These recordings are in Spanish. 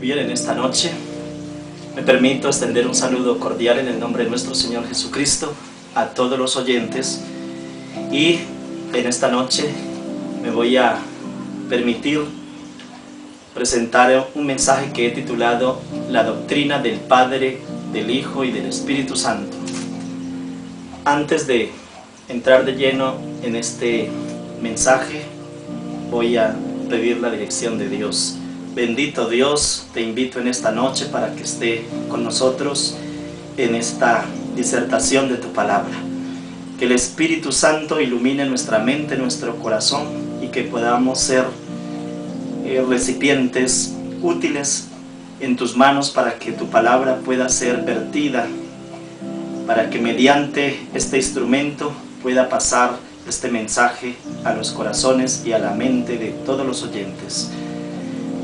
bien, en esta noche me permito extender un saludo cordial en el nombre de nuestro Señor Jesucristo a todos los oyentes, y en esta noche me voy a permitir presentar un mensaje que he titulado La doctrina del Padre, del Hijo y del Espíritu Santo. Antes de entrar de lleno en este mensaje, voy a pedir la dirección de Dios. Bendito Dios, te invito en esta noche para que esté con nosotros en esta disertación de tu palabra. Que el Espíritu Santo ilumine nuestra mente, nuestro corazón, y que podamos ser recipientes útiles en tus manos para que tu palabra pueda ser vertida, para que mediante este instrumento pueda pasar este mensaje a los corazones y a la mente de todos los oyentes.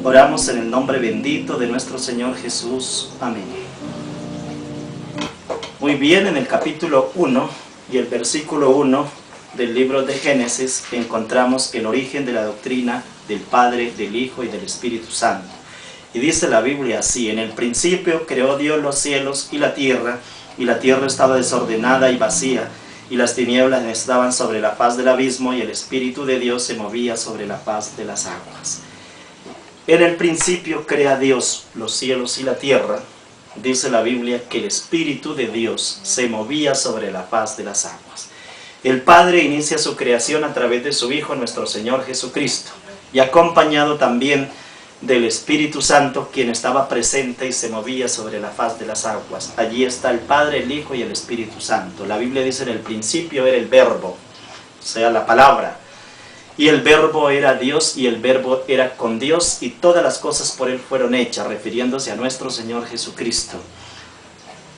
Oramos en el nombre bendito de nuestro Señor Jesús. Amén. Muy bien, en el capítulo 1 y el versículo 1 del libro de Génesis encontramos el origen de la doctrina del Padre, del Hijo y del Espíritu Santo. Y dice la Biblia así: en el principio creó Dios los cielos y la tierra estaba desordenada y vacía, y las tinieblas estaban sobre la faz del abismo, y el Espíritu de Dios se movía sobre la faz de las aguas. En el principio crea Dios los cielos y la tierra. Dice la Biblia que el Espíritu de Dios se movía sobre la faz de las aguas. El Padre inicia su creación a través de su Hijo, nuestro Señor Jesucristo, y acompañado también del Espíritu Santo, quien estaba presente y se movía sobre la faz de las aguas. Allí está el Padre, el Hijo y el Espíritu Santo. La Biblia dice: en el principio era el Verbo, o sea, la palabra. Y el Verbo era Dios, y el Verbo era con Dios, y todas las cosas por Él fueron hechas, refiriéndose a nuestro Señor Jesucristo.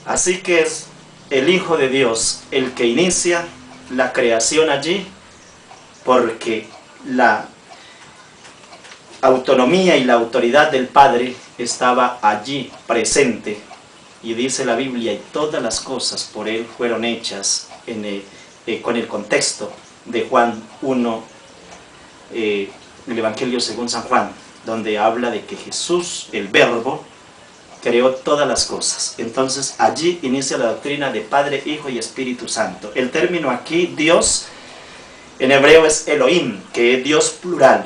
Así que es el Hijo de Dios el que inicia la creación allí, porque la autonomía y la autoridad del Padre estaba allí presente. Y dice la Biblia: y todas las cosas por Él fueron hechas, con el contexto de Juan 1, el Evangelio según San Juan, donde habla de que Jesús, el Verbo, creó todas las cosas. Entonces allí inicia la doctrina de Padre, Hijo y Espíritu Santo. El término aquí, Dios, en hebreo es Elohim, que es Dios plural.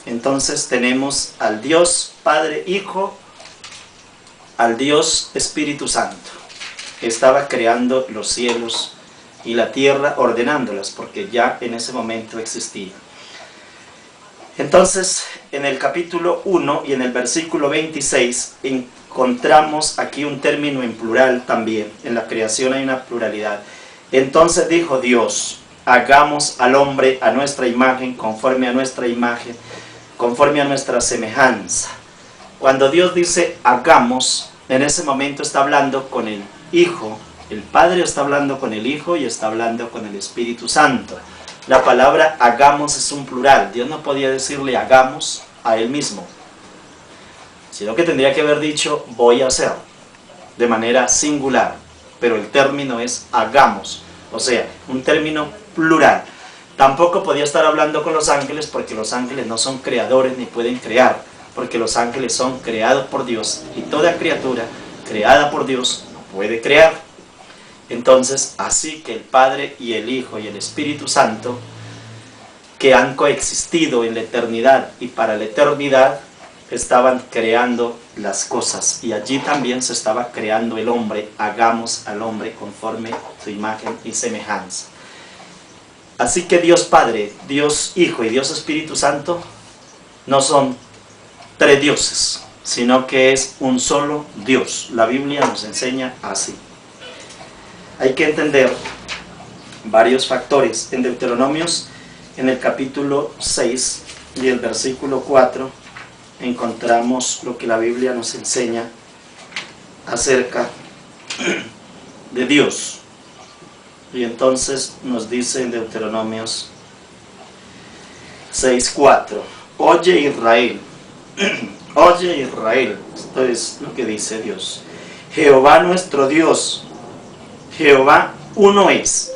Entonces tenemos al Dios Padre, Hijo, al Dios Espíritu Santo. Estaba creando los cielos y la tierra, ordenándolas, porque ya en ese momento existía. Entonces, en el capítulo 1 y en el versículo 26 encontramos aquí un término en plural también. En la creación hay una pluralidad. Entonces dijo Dios: hagamos al hombre a nuestra imagen, conforme a nuestra imagen, conforme a nuestra semejanza. Cuando Dios dice hagamos, en ese momento está hablando con el Hijo. El Padre está hablando con el Hijo y está hablando con el Espíritu Santo. La palabra hagamos es un plural. Dios no podía decirle hagamos a Él mismo, sino que tendría que haber dicho voy a hacer, de manera singular. Pero el término es hagamos, o sea, un término plural. Tampoco podía estar hablando con los ángeles, porque los ángeles no son creadores ni pueden crear, porque los ángeles son creados por Dios, y toda criatura creada por Dios no puede crear. Entonces, así que el Padre y el Hijo y el Espíritu Santo, que han coexistido en la eternidad y para la eternidad, estaban creando las cosas, y allí también se estaba creando el hombre. Hagamos al hombre conforme su imagen y semejanza. Así que Dios Padre, Dios Hijo y Dios Espíritu Santo no son tres dioses, sino que es un solo Dios. La Biblia nos enseña así. Hay que entender varios factores. En Deuteronomios, en el capítulo 6 y el versículo 4, encontramos lo que la Biblia nos enseña acerca de Dios. Y entonces nos dice en Deuteronomios 6:4: oye Israel, oye Israel, esto es lo que dice Dios, Jehová nuestro Dios, Jehová uno es.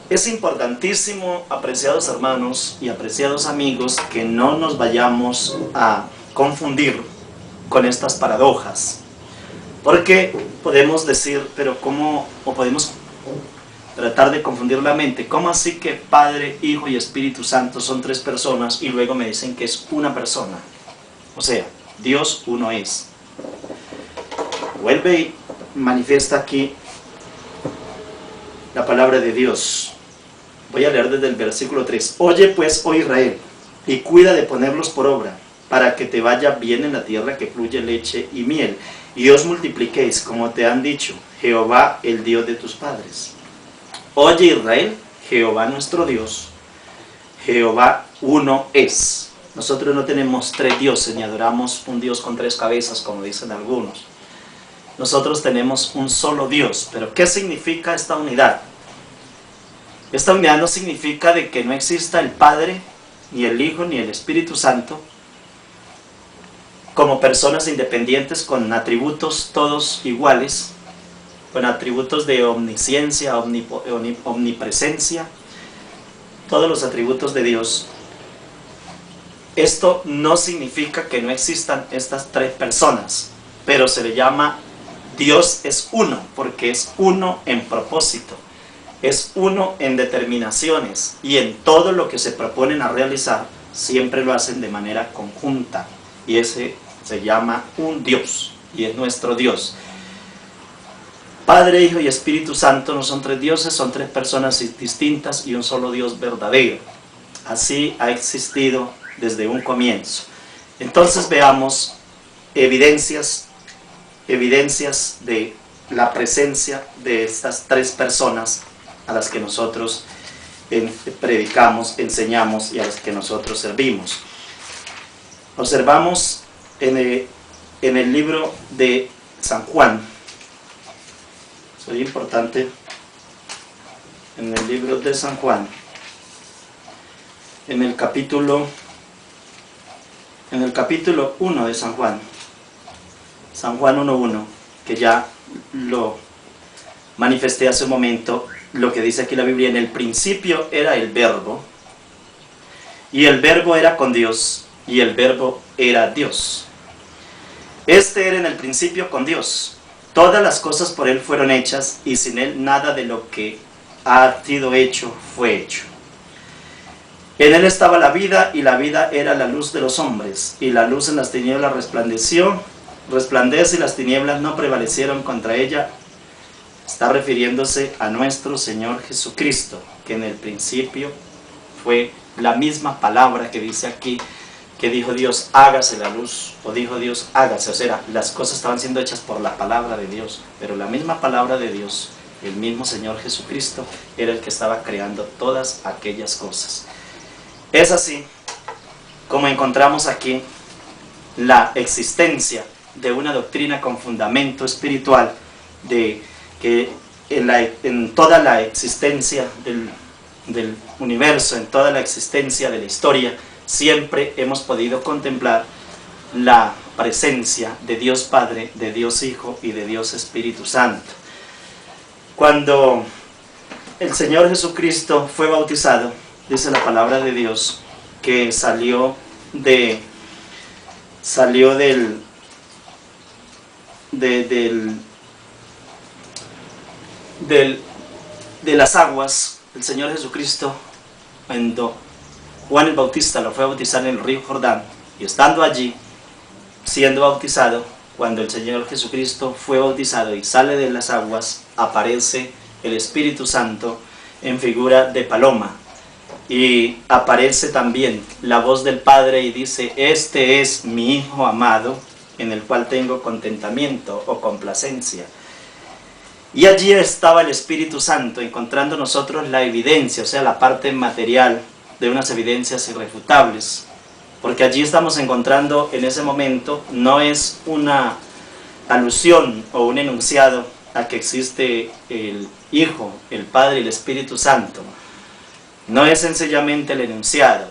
Es importantísimo, apreciados hermanos y apreciados amigos, que no nos vayamos a confundir con estas paradojas. Porque podemos decir, pero ¿cómo? O podemos tratar de confundir la mente. ¿Cómo así que Padre, Hijo y Espíritu Santo son tres personas y luego me dicen que es una persona? O sea, Dios uno es. Vuelve y manifiesta aquí la palabra de Dios. Voy a leer desde el versículo 3. Oye pues, oh Israel, y cuida de ponerlos por obra, para que te vaya bien en la tierra que fluye leche y miel, y os multipliquéis, como te han dicho Jehová, el Dios de tus padres. Oye Israel, Jehová nuestro Dios, Jehová uno es. Nosotros no tenemos tres dioses, ni adoramos un Dios con tres cabezas, como dicen algunos. Nosotros tenemos un solo Dios. Pero ¿qué significa esta unidad? Esta unidad no significa de que no exista el Padre, ni el Hijo, ni el Espíritu Santo, como personas independientes con atributos todos iguales, con atributos de omnisciencia, omnipresencia, todos los atributos de Dios. Esto no significa que no existan estas tres personas, pero se le llama Dios es uno, porque es uno en propósito, es uno en determinaciones, y en todo lo que se proponen a realizar, siempre lo hacen de manera conjunta, y ese se llama un Dios, y es nuestro Dios. Padre, Hijo y Espíritu Santo no son tres dioses, son tres personas distintas y un solo Dios verdadero. Así ha existido desde un comienzo. Entonces veamos evidencias de la presencia de estas tres personas a las que nosotros predicamos, enseñamos y a las que nosotros servimos. Observamos en el libro de San Juan. Es muy importante. En el libro de San Juan, en el capítulo 1 de San Juan 1:1, que ya lo manifesté hace un momento, lo que dice aquí la Biblia: en el principio era el Verbo, y el Verbo era con Dios, y el Verbo era Dios. Este era en el principio con Dios. Todas las cosas por Él fueron hechas, y sin Él nada de lo que ha sido hecho fue hecho. En Él estaba la vida, y la vida era la luz de los hombres, y la luz en las tinieblas resplandece, y las tinieblas no prevalecieron contra ella. Está refiriéndose a nuestro Señor Jesucristo, que en el principio fue la misma palabra que dice aquí, que dijo Dios, hágase la luz, o dijo Dios, hágase. O sea, las cosas estaban siendo hechas por la palabra de Dios, pero la misma palabra de Dios, el mismo Señor Jesucristo, era el que estaba creando todas aquellas cosas. Es así como encontramos aquí la existencia de una doctrina con fundamento espiritual, de que en toda la existencia del universo, en toda la existencia de la historia, siempre hemos podido contemplar la presencia de Dios Padre, de Dios Hijo y de Dios Espíritu Santo. Cuando el Señor Jesucristo fue bautizado, dice la palabra de Dios que salió de las aguas. El Señor Jesucristo, cuando Juan el Bautista lo fue a bautizar en el río Jordán, y estando allí, siendo bautizado, cuando el Señor Jesucristo fue bautizado y sale de las aguas, aparece el Espíritu Santo en figura de paloma, y aparece también la voz del Padre y dice: este es mi Hijo amado, en el cual tengo contentamiento o complacencia. Y allí estaba el Espíritu Santo, encontrando nosotros la evidencia, o sea, la parte material de unas evidencias irrefutables, porque allí estamos encontrando en ese momento, no es una alusión o un enunciado a que existe el Hijo, el Padre y el Espíritu Santo. No es sencillamente el enunciado,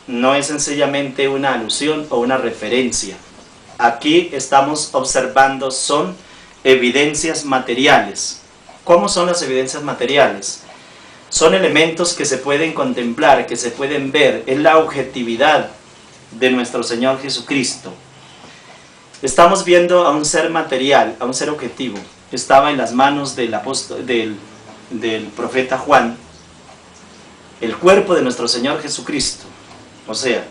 no es sencillamente una alusión o una referencia. Aquí estamos observando son evidencias materiales. ¿Cómo son las evidencias materiales? Son elementos que se pueden contemplar, que se pueden ver. Es la objetividad de nuestro Señor Jesucristo. Estamos viendo a un ser material, a un ser objetivo. Estaba en las manos del profeta Juan, el cuerpo de nuestro Señor Jesucristo. O sea,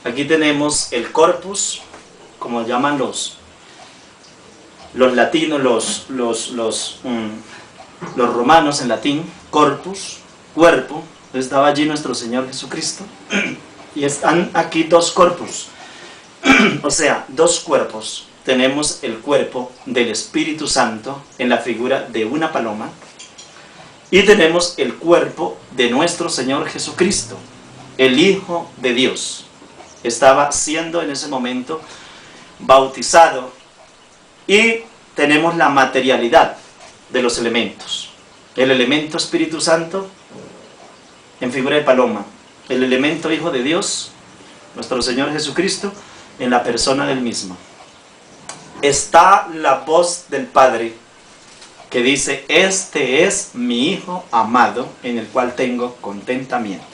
aquí tenemos el corpus, como llaman los latinos, los romanos en latín, corpus, cuerpo. Estaba allí nuestro Señor Jesucristo. Y están aquí dos corpus, o sea, dos cuerpos. Tenemos el cuerpo del Espíritu Santo en la figura de una paloma, y tenemos el cuerpo de nuestro Señor Jesucristo, el Hijo de Dios. Estaba siendo en ese momento bautizado, y tenemos la materialidad de los elementos. El elemento Espíritu Santo en figura de paloma, el elemento Hijo de Dios, nuestro Señor Jesucristo, en la persona del mismo. Está la voz del Padre que dice: este es mi Hijo amado, en el cual tengo contentamiento.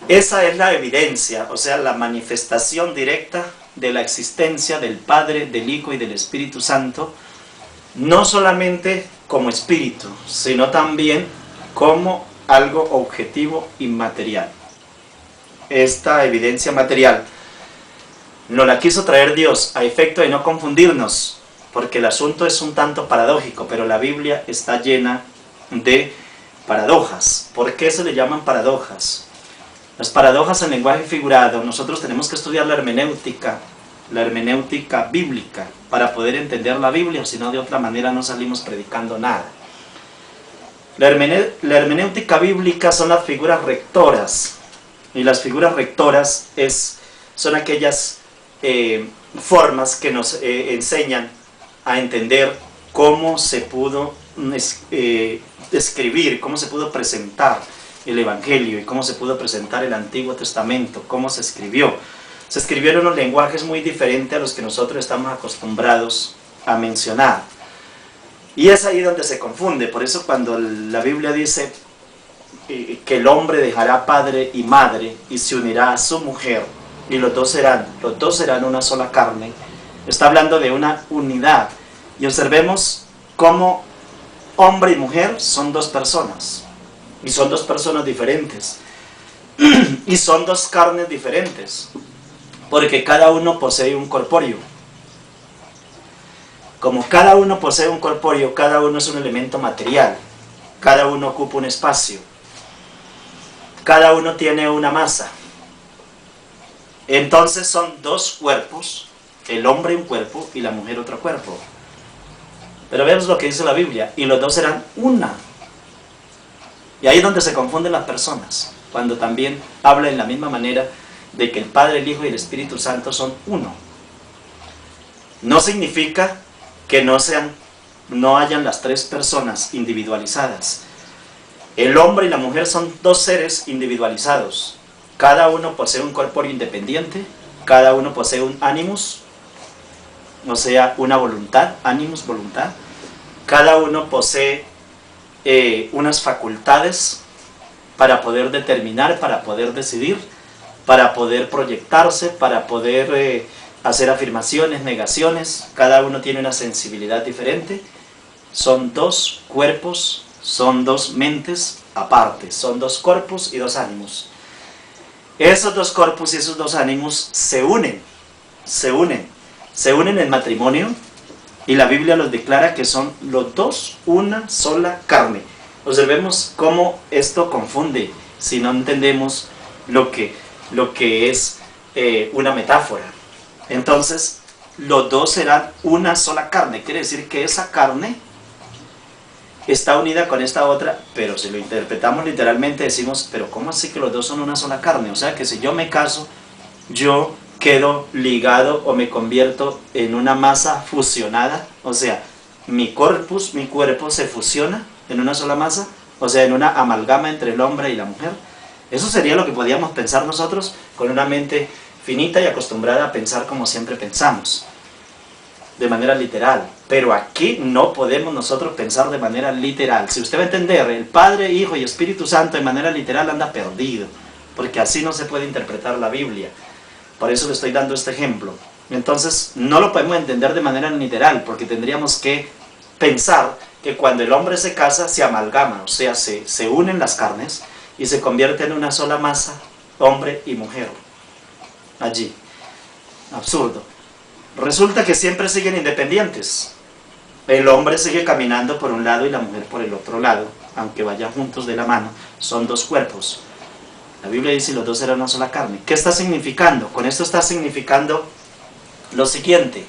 Esa es la evidencia, o sea, la manifestación directa de la existencia del Padre, del Hijo y del Espíritu Santo, no solamente como espíritu, sino también como algo objetivo y material. Esta evidencia material nos la quiso traer Dios a efecto de no confundirnos, porque el asunto es un tanto paradójico, pero la Biblia está llena de paradojas. ¿Por qué se le llaman paradojas? Las paradojas en lenguaje figurado, nosotros tenemos que estudiar la hermenéutica bíblica, para poder entender la Biblia, o si no, de otra manera no salimos predicando nada. La hermenéutica bíblica son las figuras rectoras, y las figuras rectoras son aquellas formas que nos enseñan a entender cómo se pudo escribir, cómo se pudo presentar el Evangelio y cómo se pudo presentar el Antiguo Testamento, cómo se escribió. Se escribieron unos lenguajes muy diferentes a los que nosotros estamos acostumbrados a mencionar. Y es ahí donde se confunde. Por eso cuando la Biblia dice que el hombre dejará padre y madre y se unirá a su mujer, y los dos serán una sola carne, está hablando de una unidad. Y observemos cómo hombre y mujer son dos personas, y son dos personas diferentes, y son dos carnes diferentes, porque cada uno posee un corpóreo. Como cada uno posee un corpóreo, cada uno es un elemento material, cada uno ocupa un espacio, cada uno tiene una masa. Entonces son dos cuerpos, el hombre un cuerpo y la mujer otro cuerpo. Pero veamos lo que dice la Biblia: y los dos serán una. Y ahí es donde se confunden las personas, cuando también habla en la misma manera de que el Padre, el Hijo y el Espíritu Santo son uno. No significa que no hayan las tres personas individualizadas. El hombre y la mujer son dos seres individualizados. Cada uno posee un corpóreo independiente, cada uno posee un animus, o sea, una voluntad, animus, voluntad. Cada uno posee unas facultades para poder determinar, para poder decidir, para poder proyectarse, para poder hacer afirmaciones, negaciones. Cada uno tiene una sensibilidad diferente. Son dos cuerpos, son dos mentes aparte, son dos corpus y dos ánimos. Esos dos corpus y esos dos ánimos se unen en matrimonio, y la Biblia los declara que son los dos una sola carne. Observemos cómo esto confunde si no entendemos lo que es una metáfora. Entonces, los dos serán una sola carne. Quiere decir que esa carne está unida con esta otra, pero si lo interpretamos literalmente decimos: pero ¿cómo así que los dos son una sola carne? O sea que si yo me caso, yo quedo ligado o me convierto en una masa fusionada, o sea, mi corpus, mi cuerpo se fusiona en una sola masa, o sea, en una amalgama entre el hombre y la mujer. Eso sería lo que podíamos pensar nosotros con una mente finita y acostumbrada a pensar como siempre pensamos, de manera literal. Pero aquí no podemos nosotros pensar de manera literal. Si usted va a entender el Padre, Hijo y Espíritu Santo de manera literal, anda perdido, porque así no se puede interpretar la Biblia. Por eso le estoy dando este ejemplo. Entonces no lo podemos entender de manera literal, porque tendríamos que pensar que cuando el hombre se casa se amalgaman, o sea, se unen las carnes y se convierte en una sola masa, hombre y mujer. Allí. Absurdo. Resulta que siempre siguen independientes. El hombre sigue caminando por un lado y la mujer por el otro lado, aunque vayan juntos de la mano. Son dos cuerpos. La Biblia dice: los dos eran una sola carne. ¿Qué está significando? Con esto está significando lo siguiente: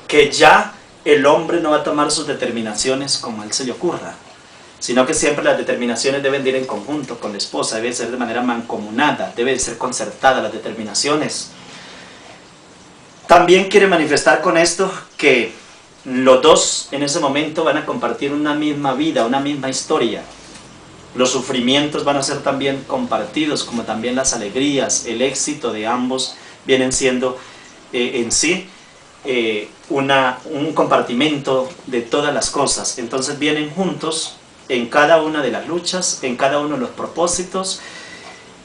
que ya el hombre no va a tomar sus determinaciones como a él se le ocurra, sino que siempre las determinaciones deben de ir en conjunto con la esposa, debe ser de manera mancomunada, deben ser concertadas las determinaciones. También quiere manifestar con esto que los dos en ese momento van a compartir una misma vida, una misma historia. Los sufrimientos van a ser también compartidos, como también las alegrías. El éxito de ambos vienen siendo en sí un compartimento de todas las cosas. Entonces vienen juntos en cada una de las luchas, en cada uno de los propósitos,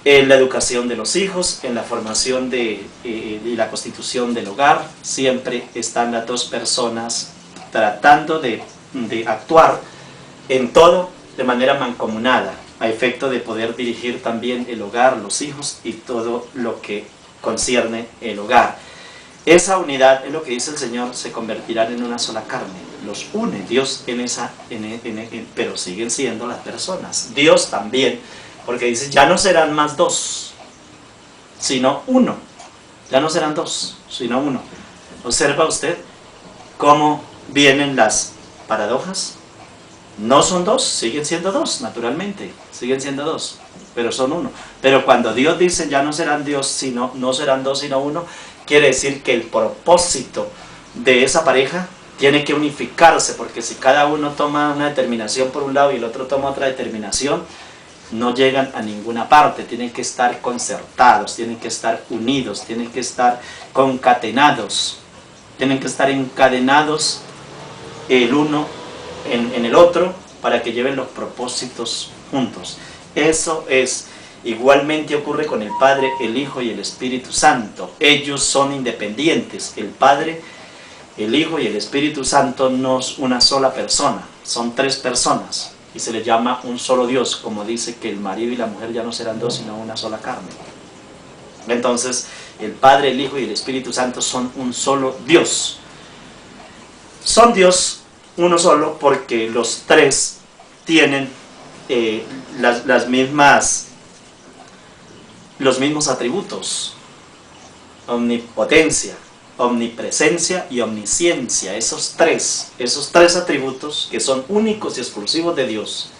en la educación de los hijos, en la formación y la constitución del hogar. Siempre están las dos personas tratando de actuar en todo de manera mancomunada, a efecto de poder dirigir también el hogar, los hijos y todo lo que concierne el hogar. Esa unidad, es lo que dice el Señor, se convertirán en una sola carne. Los une Dios pero siguen siendo las personas. Dios también, porque dice: ya no serán más dos, sino uno. Ya no serán dos, sino uno. ¿Observa usted cómo vienen las paradojas? No son dos, siguen siendo dos, naturalmente, siguen siendo dos, pero son uno. Pero cuando Dios dice: ya no serán no serán dos, sino uno, quiere decir que el propósito de esa pareja tiene que unificarse, porque si cada uno toma una determinación por un lado y el otro toma otra determinación, no llegan a ninguna parte. Tienen que estar concertados, tienen que estar unidos, tienen que estar concatenados, tienen que estar encadenados el uno en el otro, para que lleven los propósitos juntos. Eso es. Igualmente ocurre con el Padre, el Hijo y el Espíritu Santo. Ellos son independientes. El Padre, el Hijo y el Espíritu Santo no es una sola persona, son tres personas, y se les llama un solo Dios, como dice que el marido y la mujer ya no serán dos, sino una sola carne. Entonces, el Padre, el Hijo y el Espíritu Santo son un solo Dios. Son Dios uno solo porque los tres tienen los mismos atributos: omnipotencia, omnipresencia y omnisciencia. Esos tres atributos, que son únicos y exclusivos de Dios,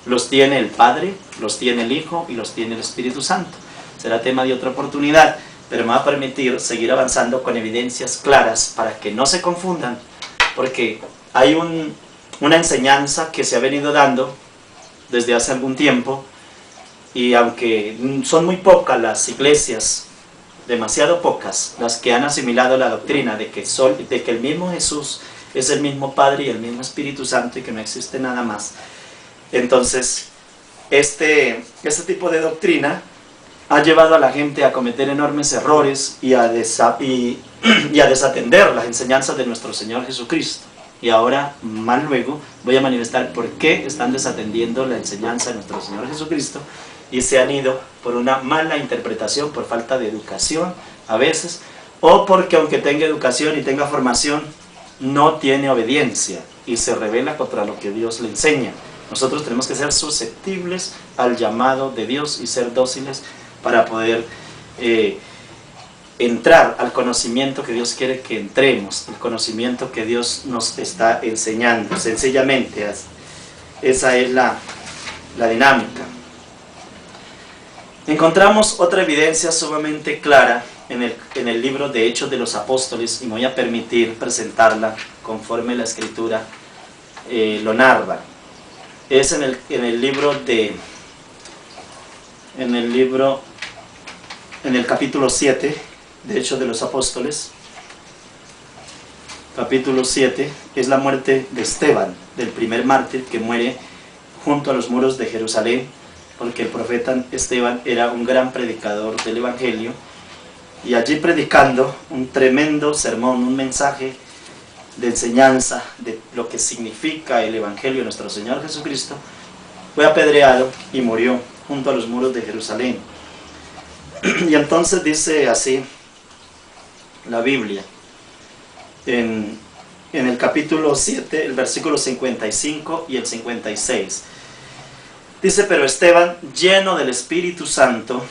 los tiene el Padre, los tiene el Hijo y los tiene el Espíritu Santo. Será tema de otra oportunidad, pero me va a permitir seguir avanzando con evidencias claras para que no se confundan, porque hay una enseñanza que se ha venido dando desde hace algún tiempo, y aunque son muy pocas las iglesias, demasiado pocas, las que han asimilado la doctrina de que el mismo Jesús es el mismo Padre y el mismo Espíritu Santo y que no existe nada más. Entonces, este tipo de doctrina ha llevado a la gente a cometer enormes errores y a desatender las enseñanzas de nuestro Señor Jesucristo. Y ahora, más luego, voy a manifestar por qué están desatendiendo la enseñanza de nuestro Señor Jesucristo y se han ido por una mala interpretación, por falta de educación a veces, o porque aunque tenga educación y tenga formación, no tiene obediencia y se rebela contra lo que Dios le enseña. Nosotros tenemos que ser susceptibles al llamado de Dios y ser dóciles para poder entrar al conocimiento que Dios quiere que entremos, el conocimiento que Dios nos está enseñando. Sencillamente, esa es la dinámica. Encontramos otra evidencia sumamente clara en el libro de Hechos de los Apóstoles, y me voy a permitir presentarla conforme la Escritura lo narra. Es en el capítulo 7 de Hechos de los Apóstoles. Capítulo 7 es la muerte de Esteban, del primer mártir que muere junto a los muros de Jerusalén, porque el profeta Esteban era un gran predicador del Evangelio y allí predicando un tremendo sermón, un mensaje de enseñanza de lo que significa el Evangelio de nuestro Señor Jesucristo, fue apedreado y murió junto a los muros de Jerusalén. Y entonces dice así la Biblia, en el capítulo 7, el versículo 55 y el 56. Dice: pero Esteban, lleno del Espíritu Santo,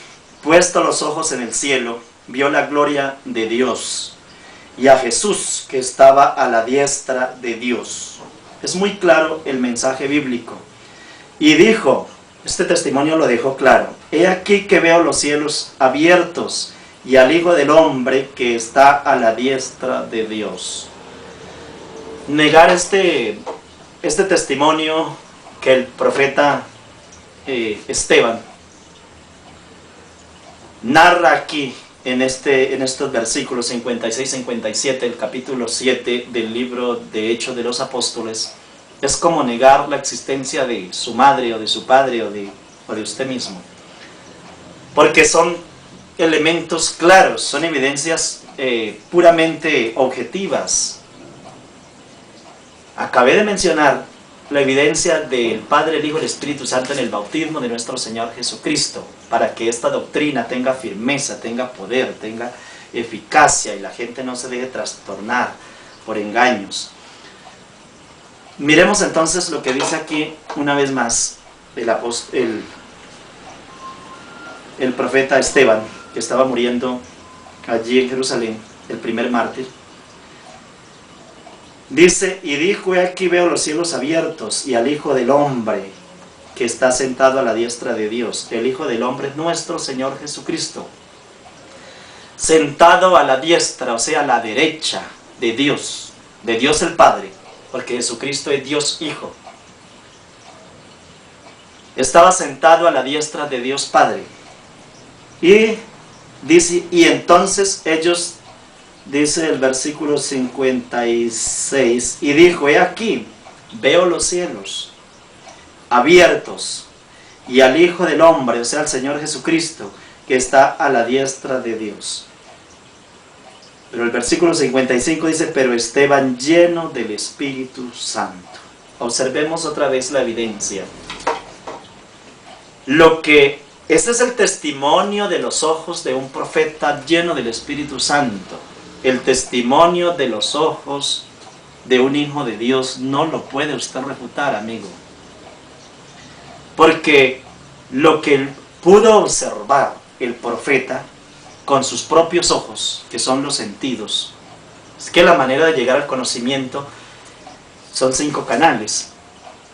puesto los ojos en el cielo, vio la gloria de Dios y a Jesús que estaba a la diestra de Dios. Es muy claro el mensaje bíblico. Y dijo, este testimonio lo dejó claro: he aquí que veo los cielos abiertos y al Hijo del Hombre que está a la diestra de Dios. Negar este testimonio que el profeta Esteban narra aquí en estos versículos 56-57 del capítulo 7 del libro de Hechos de los Apóstoles, es como negar la existencia de su madre o de su padre o de usted mismo, porque son elementos claros, son evidencias puramente objetivas. Acabé de mencionar la evidencia del Padre, el Hijo y el Espíritu Santo en el bautismo de nuestro Señor Jesucristo, para que esta doctrina tenga firmeza, tenga poder, tenga eficacia y la gente no se deje trastornar por engaños. Miremos entonces lo que dice aquí una vez más el profeta Esteban, que estaba muriendo allí en Jerusalén, el primer mártir. Dice: y dijo, he aquí veo los cielos abiertos y al Hijo del Hombre que está sentado a la diestra de Dios. El Hijo del Hombre es nuestro Señor Jesucristo, sentado a la diestra, o sea, a la derecha de Dios el Padre, porque Jesucristo es Dios Hijo. Estaba sentado a la diestra de Dios Padre. Y dice, y entonces ellos, dice el versículo 56, y dijo, he aquí, veo los cielos abiertos y al Hijo del Hombre, o sea, al Señor Jesucristo, que está a la diestra de Dios. Pero el versículo 55 dice: pero Esteban, lleno del Espíritu Santo. Observemos otra vez la evidencia. Este es el testimonio de los ojos de un profeta lleno del Espíritu Santo. El testimonio de los ojos de un hijo de Dios no lo puede usted refutar, amigo. Porque lo que pudo observar el profeta con sus propios ojos, que son los sentidos, es que la manera de llegar al conocimiento son 5 canales.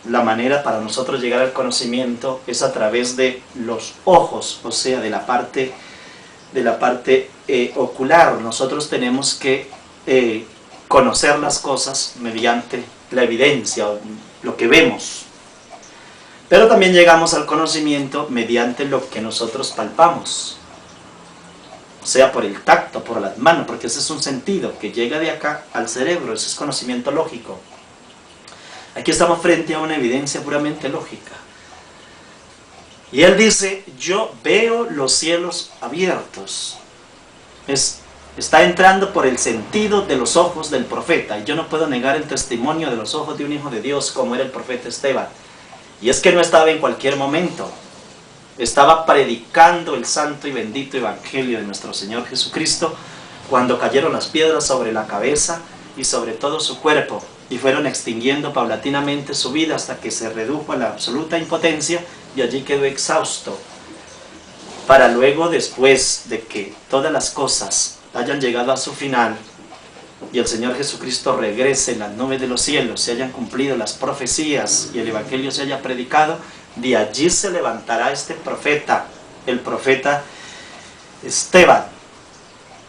La manera para nosotros llegar al conocimiento es a través de los ojos, o sea, de la parte ocular. Nosotros tenemos que conocer las cosas mediante la evidencia, lo que vemos. Pero también llegamos al conocimiento mediante lo que nosotros palpamos, o sea, por el tacto, por las manos, porque ese es un sentido que llega de acá al cerebro, ese es conocimiento lógico. Aquí estamos frente a una evidencia puramente lógica. Y él dice: yo veo los cielos abiertos. Está entrando por el sentido de los ojos del profeta. Y yo no puedo negar el testimonio de los ojos de un hijo de Dios como era el profeta Esteban. Y es que no estaba en cualquier momento. Estaba predicando el santo y bendito evangelio de nuestro Señor Jesucristo cuando cayeron las piedras sobre la cabeza y sobre todo su cuerpo, y fueron extinguiendo paulatinamente su vida hasta que se redujo a la absoluta impotencia y allí quedó exhausto, para luego, después de que todas las cosas hayan llegado a su final y el Señor Jesucristo regrese en las nubes de los cielos, se hayan cumplido las profecías y el evangelio se haya predicado, de allí se levantará este profeta, el profeta Esteban,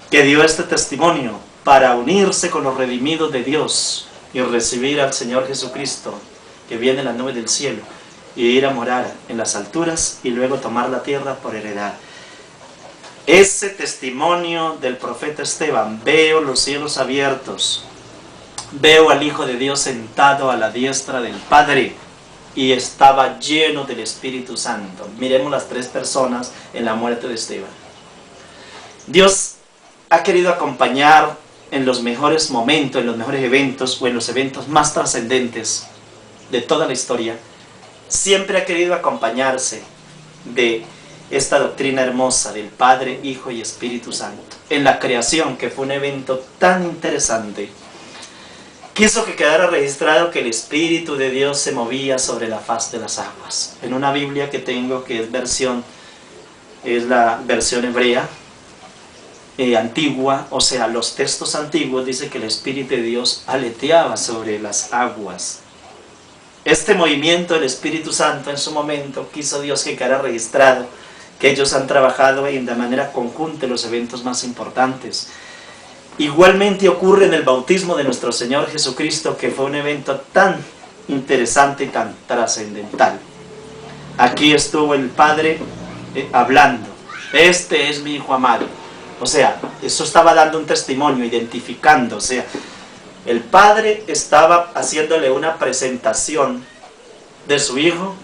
que dio este testimonio para unirse con los redimidos de Dios y recibir al Señor Jesucristo, que viene en las nubes del cielo, y ir a morar en las alturas y luego tomar la tierra por heredad. Ese testimonio del profeta Esteban: veo los cielos abiertos, veo al Hijo de Dios sentado a la diestra del Padre, y estaba lleno del Espíritu Santo. Miremos las 3 personas en la muerte de Esteban. Dios ha querido acompañar en los mejores momentos, en los mejores eventos o en los eventos más trascendentes de toda la historia, siempre ha querido acompañarse de esta doctrina hermosa del Padre, Hijo y Espíritu Santo. En la creación, que fue un evento tan interesante, quiso que quedara registrado que el Espíritu de Dios se movía sobre la faz de las aguas. En una Biblia que tengo, que es la versión hebrea, antigua, o sea, los textos antiguos, dice que el Espíritu de Dios aleteaba sobre las aguas. Este movimiento del Espíritu Santo en su momento quiso Dios que quedara registrado, que ellos han trabajado de manera conjunta en los eventos más importantes. Igualmente ocurre en el bautismo de nuestro Señor Jesucristo, que fue un evento tan interesante y tan trascendental. Aquí estuvo el Padre hablando, este es mi Hijo amado. O sea, eso estaba dando un testimonio, identificando, o sea, el Padre estaba haciéndole una presentación de su Hijo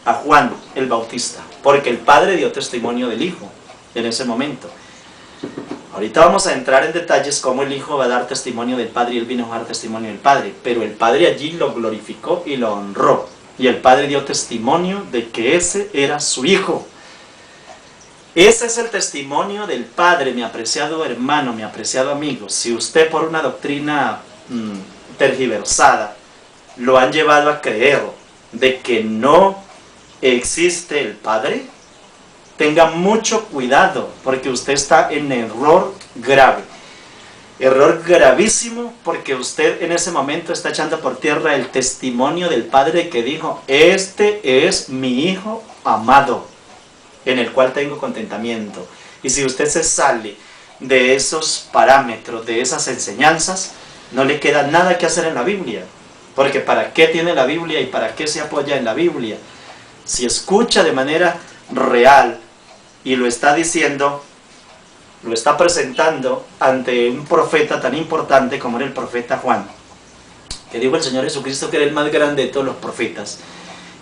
a Juan el Bautista, porque el Padre dio testimonio del Hijo en ese momento. Ahorita vamos a entrar en detalles cómo el Hijo va a dar testimonio del Padre y él vino a dar testimonio del Padre, pero el Padre allí lo glorificó y lo honró, y el Padre dio testimonio de que ese era su Hijo. Ese es el testimonio del Padre, mi apreciado hermano, mi apreciado amigo. Si usted por una doctrina tergiversada lo han llevado a creer de que no existe el Padre, tenga mucho cuidado, porque usted está en error grave. Error gravísimo, porque usted en ese momento está echando por tierra el testimonio del Padre que dijo, este es mi Hijo amado, en el cual tengo contentamiento. Y si usted se sale de esos parámetros, de esas enseñanzas, no le queda nada que hacer en la Biblia. Porque ¿para qué tiene la Biblia y para qué se apoya en la Biblia? Si escucha de manera real y lo está diciendo, lo está presentando ante un profeta tan importante como era el profeta Juan, que dijo el Señor Jesucristo que era el más grande de todos los profetas.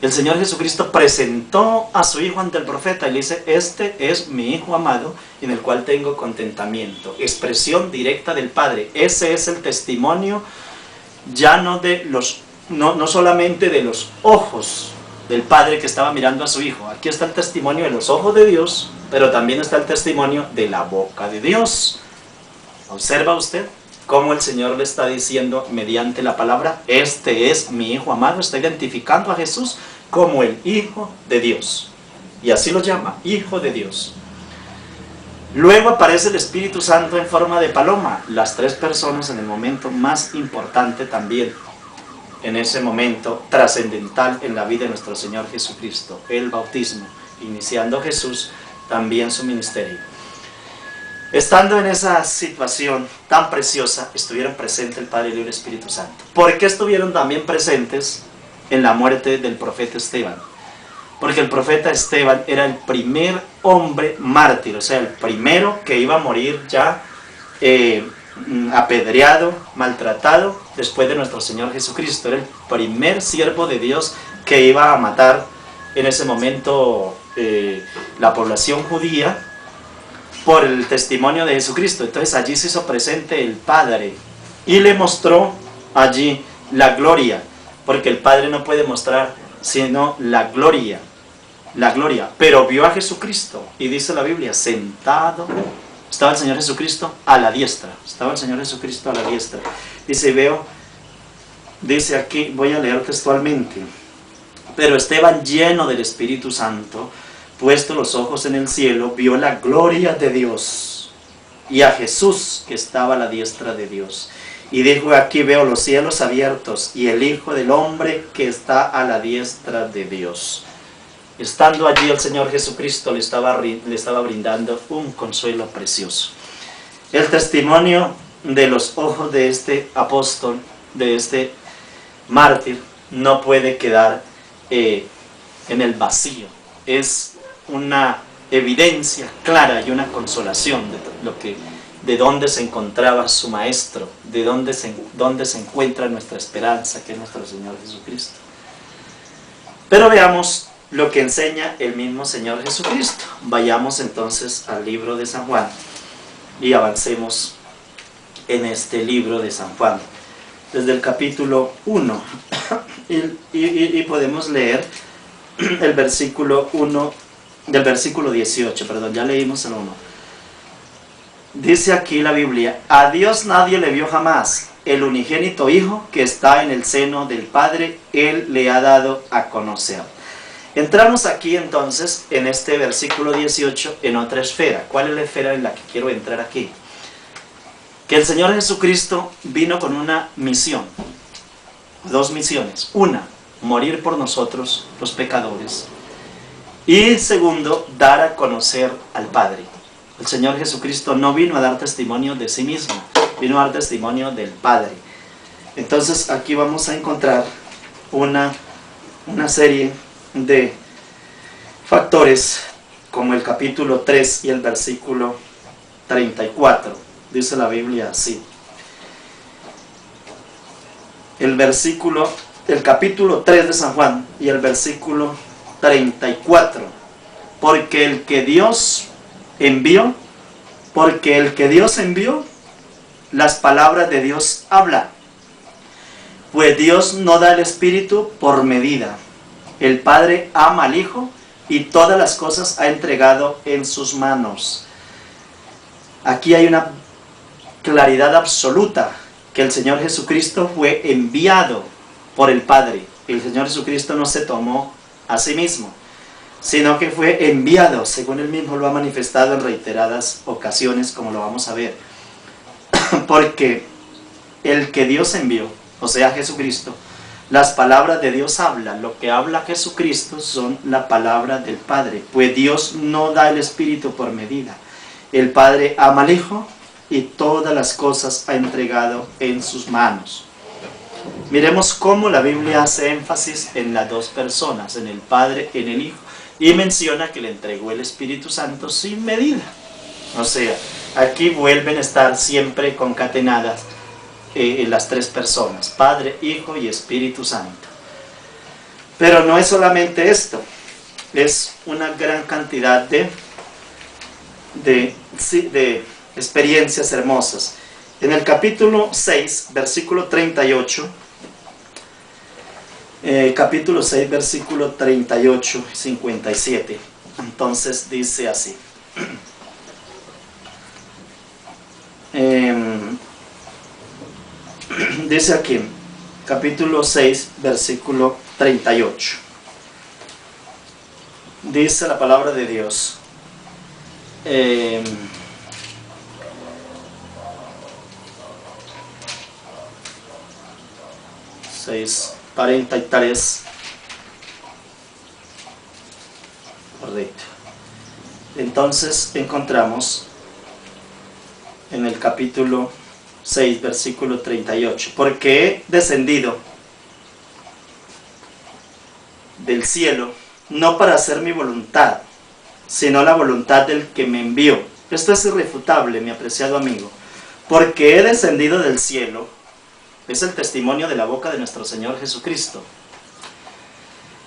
El Señor Jesucristo presentó a su Hijo ante el profeta y le dice, este es mi Hijo amado en el cual tengo contentamiento. Expresión directa del Padre. Ese es el testimonio ya no solamente de los ojos del Padre que estaba mirando a su Hijo. Aquí está el testimonio de los ojos de Dios, pero también está el testimonio de la boca de Dios. ¿Observa usted cómo el Señor le está diciendo mediante la palabra, este es mi Hijo amado? Está identificando a Jesús como el Hijo de Dios. Y así lo llama, Hijo de Dios. Luego aparece el Espíritu Santo en forma de paloma. Las tres personas en el momento más importante también, en ese momento trascendental en la vida de nuestro Señor Jesucristo, el bautismo, iniciando Jesús también su ministerio. Estando en esa situación tan preciosa, estuvieron presentes el Padre y el Espíritu Santo. ¿Por qué estuvieron también presentes en la muerte del profeta Esteban? Porque el profeta Esteban era el primer hombre mártir, o sea, el primero que iba a morir ya apedreado, maltratado, después de nuestro Señor Jesucristo. Era el primer siervo de Dios que iba a matar en ese momento la población judía, por el testimonio de Jesucristo. Entonces allí se hizo presente el Padre y le mostró allí la gloria, porque el Padre no puede mostrar sino la gloria, pero vio a Jesucristo y dice la Biblia, sentado, estaba el Señor Jesucristo a la diestra, dice aquí, voy a leer textualmente, pero Esteban, lleno del Espíritu Santo, puesto los ojos en el cielo, vio la gloria de Dios y a Jesús que estaba a la diestra de Dios. Y dijo, aquí veo los cielos abiertos y el Hijo del Hombre que está a la diestra de Dios. Estando allí el Señor Jesucristo le estaba brindando un consuelo precioso. El testimonio de los ojos de este apóstol, de este mártir, no puede quedar en el vacío. Es una evidencia clara y una consolación de dónde se encontraba su maestro, de dónde se encuentra nuestra esperanza, que es nuestro Señor Jesucristo. Pero veamos lo que enseña el mismo Señor Jesucristo. Vayamos entonces al libro de San Juan, y avancemos en este libro de San Juan, desde el capítulo 1, y podemos leer el versículo 1, del versículo 18, perdón, ya leímos el 1. Dice aquí la Biblia: a Dios nadie le vio jamás, el unigénito Hijo que está en el seno del Padre, Él le ha dado a conocer. Entramos aquí entonces, en este versículo 18, en otra esfera. ¿Cuál es la esfera en la que quiero entrar aquí? Que el Señor Jesucristo vino con una misión, dos misiones. Una, morir por nosotros, los pecadores. Y segundo, dar a conocer al Padre. El Señor Jesucristo no vino a dar testimonio de sí mismo, vino a dar testimonio del Padre. Entonces aquí vamos a encontrar una serie de factores, como el capítulo 3 y el versículo 34. Dice la Biblia así. El capítulo 3 de San Juan y el versículo 34. Porque el que Dios envió, las palabras de Dios habla. Pues Dios no da el Espíritu por medida. El Padre ama al Hijo y todas las cosas ha entregado en sus manos. Aquí hay una claridad absoluta, que el Señor Jesucristo fue enviado por el Padre. El Señor Jesucristo no se tomó a sí mismo, sino que fue enviado, según Él mismo lo ha manifestado en reiteradas ocasiones, como lo vamos a ver. Porque el que Dios envió, o sea Jesucristo, las palabras de Dios hablan. Lo que habla Jesucristo son la palabra del Padre. Pues Dios no da el Espíritu por medida. El Padre ama al Hijo y todas las cosas ha entregado en sus manos. Miremos cómo la Biblia hace énfasis en las dos personas, en el Padre, en el Hijo, y menciona que le entregó el Espíritu Santo sin medida. O sea, aquí vuelven a estar siempre concatenadas las tres personas, Padre, Hijo y Espíritu Santo. Pero no es solamente esto, es una gran cantidad de experiencias hermosas. En el capítulo 6, versículo 38, capítulo 6, versículo 38 y 57, entonces dice así. Dice aquí, capítulo 6, versículo 38. Dice la palabra de Dios. 6:43. Correcto. Entonces encontramos en el capítulo 6, versículo 38. Porque he descendido del cielo, no para hacer mi voluntad, sino la voluntad del que me envió. Esto es irrefutable, mi apreciado amigo. Porque he descendido del cielo, es el testimonio de la boca de nuestro Señor Jesucristo.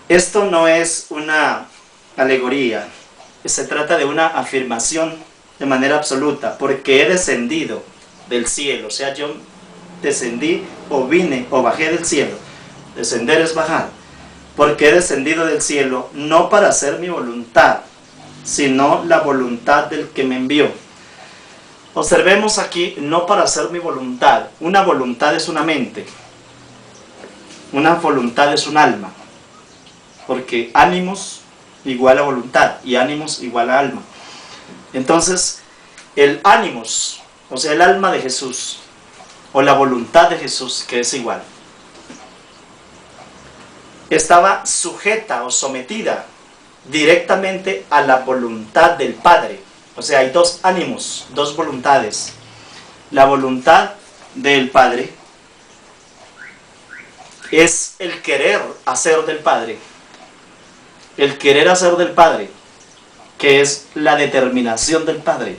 Esto no es una alegoría, se trata de una afirmación de manera absoluta. Porque he descendido del cielo, o sea, yo descendí o vine o bajé del cielo. Descender es bajar. Porque he descendido del cielo, no para hacer mi voluntad, sino la voluntad del que me envió. Observemos aquí, no para hacer mi voluntad. Una voluntad es una mente, una voluntad es un alma, porque ánimos igual a voluntad y ánimos igual a alma. Entonces, el ánimos, o sea, el alma de Jesús, o la voluntad de Jesús, que es igual, estaba sujeta o sometida directamente a la voluntad del Padre. O sea, hay dos ánimos, dos voluntades. La voluntad del Padre es el querer hacer del Padre. El querer hacer del Padre, que es la determinación del Padre.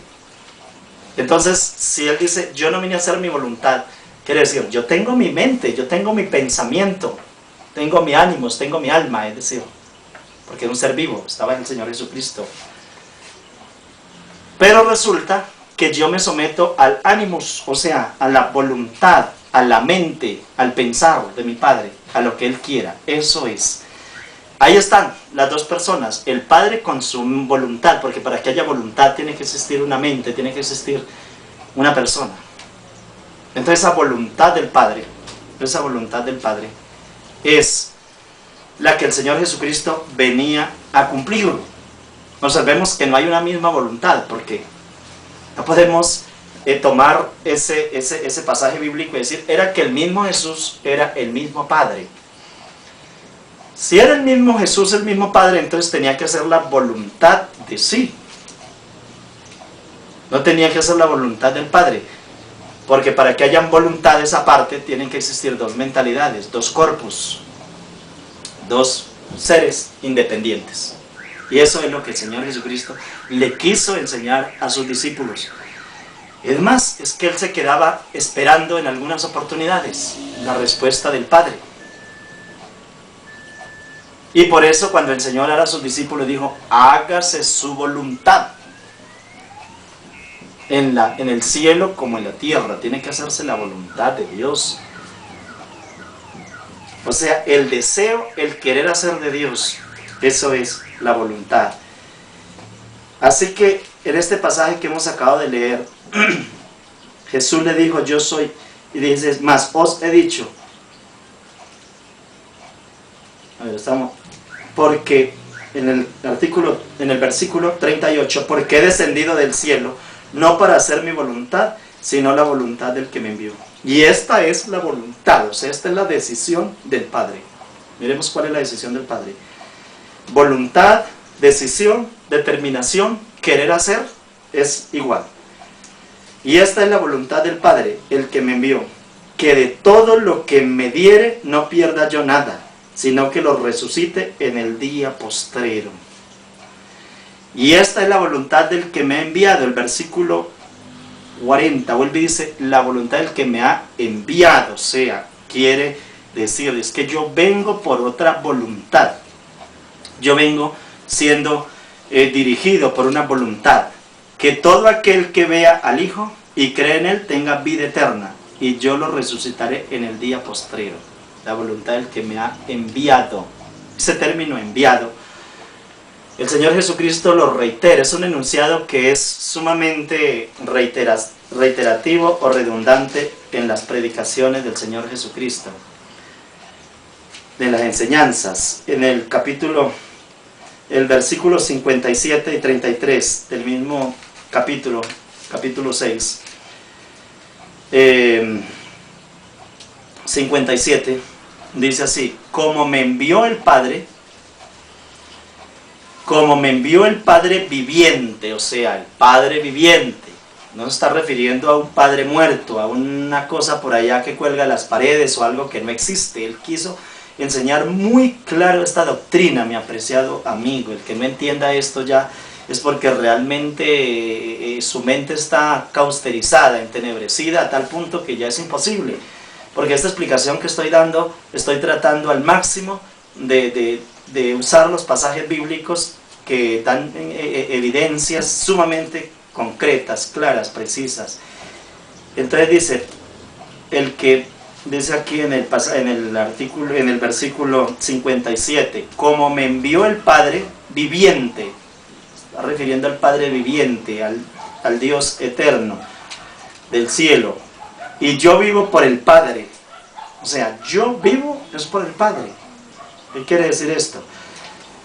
Entonces, si Él dice, yo no vine a hacer mi voluntad, quiere decir, yo tengo mi mente, yo tengo mi pensamiento, tengo mi ánimos, tengo mi alma, es decir, porque era un ser vivo, estaba en el Señor Jesucristo. Pero resulta que que yo me someto al ánimos, o sea, a la voluntad, a la mente, al pensar de mi Padre, a lo que Él quiera. Eso es. Ahí están las dos personas, el Padre con su voluntad, porque para que haya voluntad tiene que existir una mente, tiene que existir una persona. Entonces esa voluntad del Padre es la que el Señor Jesucristo venía a cumplir. Observemos que no hay una misma voluntad, porque no podemos tomar ese pasaje bíblico y decir, era que el mismo Jesús era el mismo Padre. Si era el mismo Jesús, el mismo Padre, entonces tenía que hacer la voluntad de sí. No tenía que hacer la voluntad del Padre. Porque para que hayan voluntades aparte, tienen que existir dos mentalidades, dos corpus, dos seres independientes. Y eso es lo que el Señor Jesucristo le quiso enseñar a sus discípulos. Es más, es que Él se quedaba esperando en algunas oportunidades la respuesta del Padre. Y por eso cuando el Señor era a sus discípulos dijo, hágase su voluntad. En el cielo como en la tierra, tiene que hacerse la voluntad de Dios. O sea, el deseo, el querer hacer de Dios, eso es la voluntad. Así que en este pasaje que hemos acabado de leer, Jesús le dijo, yo soy, y dice, más os he dicho. A ver, estamos, porque en el versículo 38, porque he descendido del cielo, no para hacer mi voluntad, sino la voluntad del que me envió. Y esta es la voluntad, o sea, esta es la decisión del Padre. Miremos cuál es la decisión del Padre. Voluntad, decisión, determinación, querer hacer, es igual. Y esta es la voluntad del Padre, el que me envió, que de todo lo que me diere no pierda yo nada, sino que lo resucite en el día postrero. Y esta es la voluntad del que me ha enviado. El versículo 40, vuelve y dice, la voluntad del que me ha enviado. O sea, quiere decir, es que yo vengo por otra voluntad. Yo vengo siendo dirigido por una voluntad. Que todo aquel que vea al Hijo y cree en Él tenga vida eterna. Y yo lo resucitaré en el día postrero. La voluntad del que me ha enviado. Ese término enviado, el Señor Jesucristo lo reitera, es un enunciado que es sumamente reiterativo o redundante en las predicaciones del Señor Jesucristo, de las enseñanzas. En el versículo 57 y 33 del mismo capítulo 6, 57, dice así, como me envió el Padre viviente, o sea, el Padre viviente, no se está refiriendo a un Padre muerto, a una cosa por allá que cuelga las paredes o algo que no existe. Él quiso enseñar muy claro esta doctrina, mi apreciado amigo. El que no entienda esto ya es porque realmente su mente está cauterizada, entenebrecida, a tal punto que ya es imposible. Porque esta explicación que estoy dando, estoy tratando al máximo de usar los pasajes bíblicos que dan evidencias sumamente concretas, claras, precisas. Entonces dice, el que dice aquí en el versículo 57, como me envió el Padre viviente, está refiriendo al Padre viviente, al Dios eterno del cielo, y yo vivo por el Padre. O sea, yo vivo es por el Padre. ¿Qué quiere decir esto?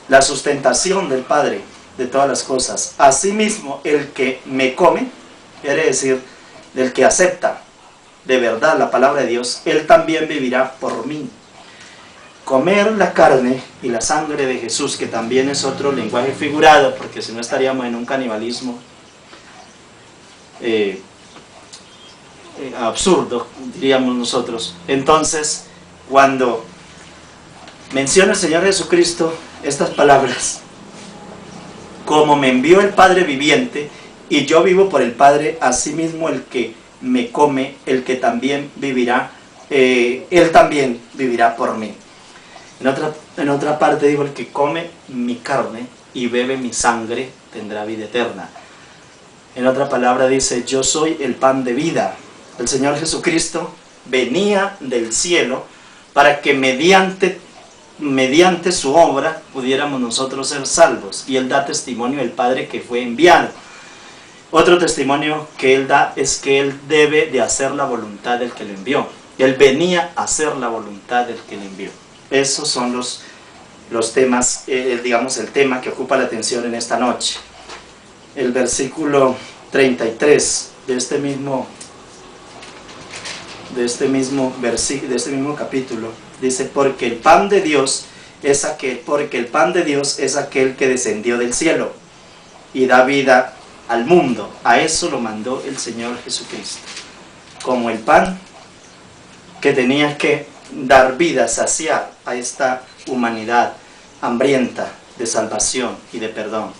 La sustentación del Padre de todas las cosas. Asimismo, el que me come, quiere decir, del que acepta de verdad la palabra de Dios, él también vivirá por mí. Comer la carne y la sangre de Jesús, que también es otro lenguaje figurado, porque si no estaríamos en un canibalismo absurdo, diríamos nosotros. Entonces, cuando menciona el Señor Jesucristo estas palabras, como me envió el Padre viviente, y yo vivo por el Padre, asimismo el que me come, el que también vivirá, él también vivirá por mí. En otra parte digo, el que come mi carne y bebe mi sangre tendrá vida eterna. En otra palabra dice, yo soy el pan de vida. El Señor Jesucristo venía del cielo para que mediante su obra pudiéramos nosotros ser salvos. Y Él da testimonio del Padre que fue enviado. Otro testimonio que Él da es que Él debe de hacer la voluntad del que le envió. Él venía a hacer la voluntad del que le envió. Esos son los temas, digamos el tema que ocupa la atención en esta noche. El versículo 33 de este mismo capítulo dice, porque el pan de Dios es aquel que descendió del cielo y da vida al mundo. A eso lo mandó el Señor Jesucristo, como el pan que tenía que dar vida, saciar a esta humanidad hambrienta de salvación y de perdón.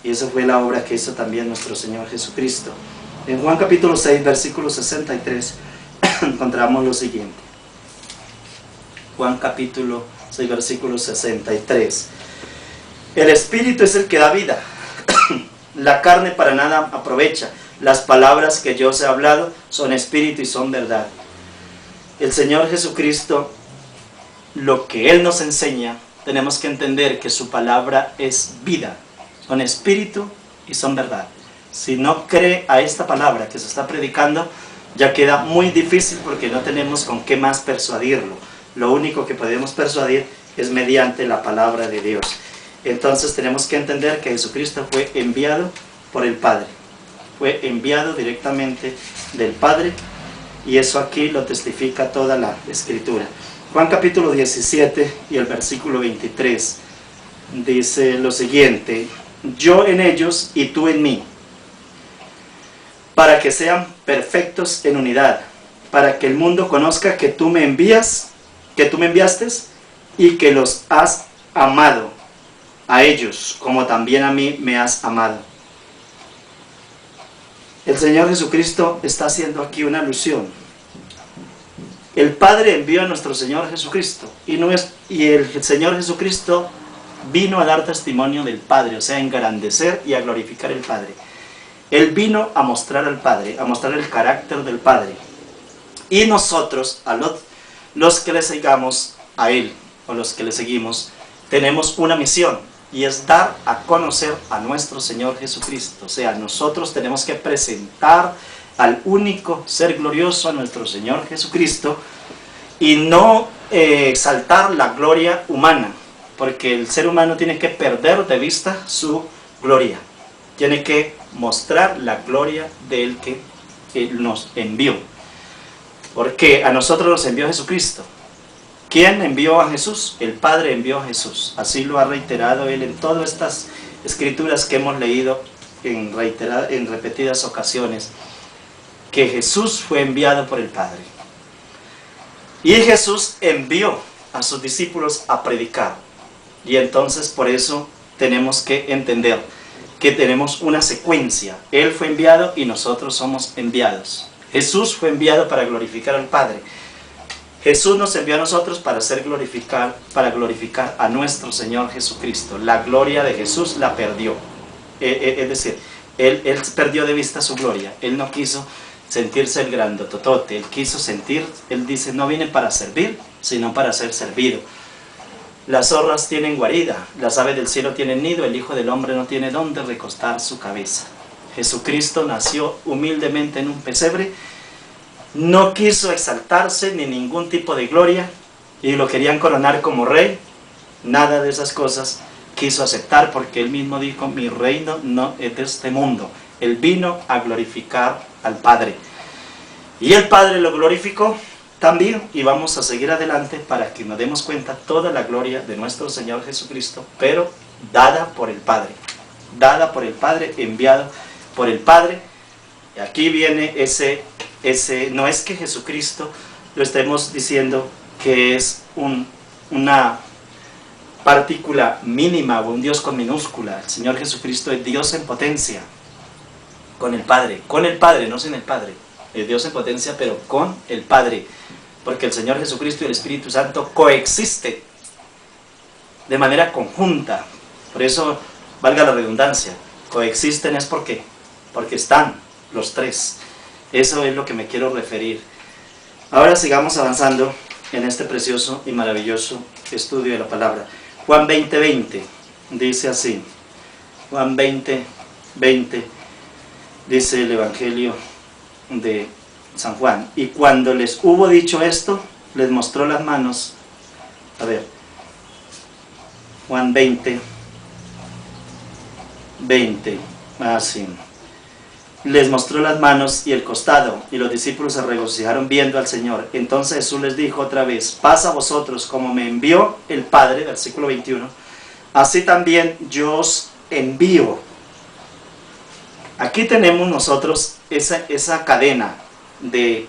Y eso fue la obra que hizo también nuestro Señor Jesucristo. En Juan capítulo 6, versículo 63, encontramos lo siguiente. Juan capítulo 6, versículo 63. El Espíritu es el que da vida. La carne para nada aprovecha. Las palabras que yo os he hablado son espíritu y son verdad. El Señor Jesucristo, lo que Él nos enseña, tenemos que entender que su palabra es vida. Son espíritu y son verdad. Si no cree a esta palabra que se está predicando, ya queda muy difícil porque no tenemos con qué más persuadirlo. Lo único que podemos persuadir es mediante la palabra de Dios. Entonces tenemos que entender que Jesucristo fue enviado por el Padre. Fue enviado directamente del Padre, y eso aquí lo testifica toda la Escritura. Juan capítulo 17 y el versículo 23 dice lo siguiente: yo en ellos y tú en mí, para que sean perfectos en unidad, para que el mundo conozca que tú me enviaste y que los has amado a ellos, como también a mí me has amado. El Señor Jesucristo está haciendo aquí una alusión. El Padre envió a nuestro Señor Jesucristo, y el Señor Jesucristo vino a dar testimonio del Padre, o sea, a engrandecer y a glorificar al Padre. Él vino a mostrar al Padre, a mostrar el carácter del Padre. Y nosotros, los que le sigamos a Él, o los que le seguimos, tenemos una misión, y es dar a conocer a nuestro Señor Jesucristo. O sea, nosotros tenemos que presentar al único ser glorioso, a nuestro Señor Jesucristo, y no exaltar la gloria humana, porque el ser humano tiene que perder de vista su gloria. Tiene que mostrar la gloria del que nos envió. Porque a nosotros nos envió Jesucristo. ¿Quién envió a Jesús? El Padre envió a Jesús. Así lo ha reiterado Él en todas estas escrituras que hemos leído en repetidas ocasiones, que Jesús fue enviado por el Padre. Y Jesús envió a sus discípulos a predicar. Y entonces por eso tenemos que entender que tenemos una secuencia. Él fue enviado y nosotros somos enviados. Jesús fue enviado para glorificar al Padre. Jesús nos envió a nosotros para glorificar a nuestro Señor Jesucristo. La gloria de Jesús la perdió. Es decir, él perdió de vista su gloria. Él no quiso sentirse el grandototote. Él dice, no vine para servir, sino para ser servido. Las zorras tienen guarida, las aves del cielo tienen nido, el Hijo del Hombre no tiene dónde recostar su cabeza. Jesucristo nació humildemente en un pesebre, no quiso exaltarse ni ningún tipo de gloria, y lo querían coronar como rey. Nada de esas cosas quiso aceptar, porque él mismo dijo, mi reino no es de este mundo. Él vino a glorificar al Padre, y el Padre lo glorificó también, y vamos a seguir adelante para que nos demos cuenta toda la gloria de nuestro Señor Jesucristo, pero dada por el Padre, enviado por el Padre. Y aquí viene no es que Jesucristo lo estemos diciendo que es una partícula mínima o un Dios con minúscula. El Señor Jesucristo es Dios en potencia, con el Padre, no sin el Padre. Es Dios en potencia, pero con el Padre, porque el Señor Jesucristo y el Espíritu Santo coexisten de manera conjunta. Por eso, valga la redundancia, coexisten es porque porque están los tres. Eso es lo que me quiero referir. Ahora sigamos avanzando en este precioso y maravilloso estudio de la palabra. Juan 20:20 dice así. Juan 20:20 dice el Evangelio de San Juan. Y cuando les hubo dicho esto, les mostró las manos. A ver, Juan 20:20. Así. Les mostró las manos y el costado, y los discípulos se regocijaron viendo al Señor. Entonces Jesús les dijo otra vez: paz a vosotros, como me envió el Padre, versículo 21, así también yo os envío. Aquí tenemos nosotros esa cadena de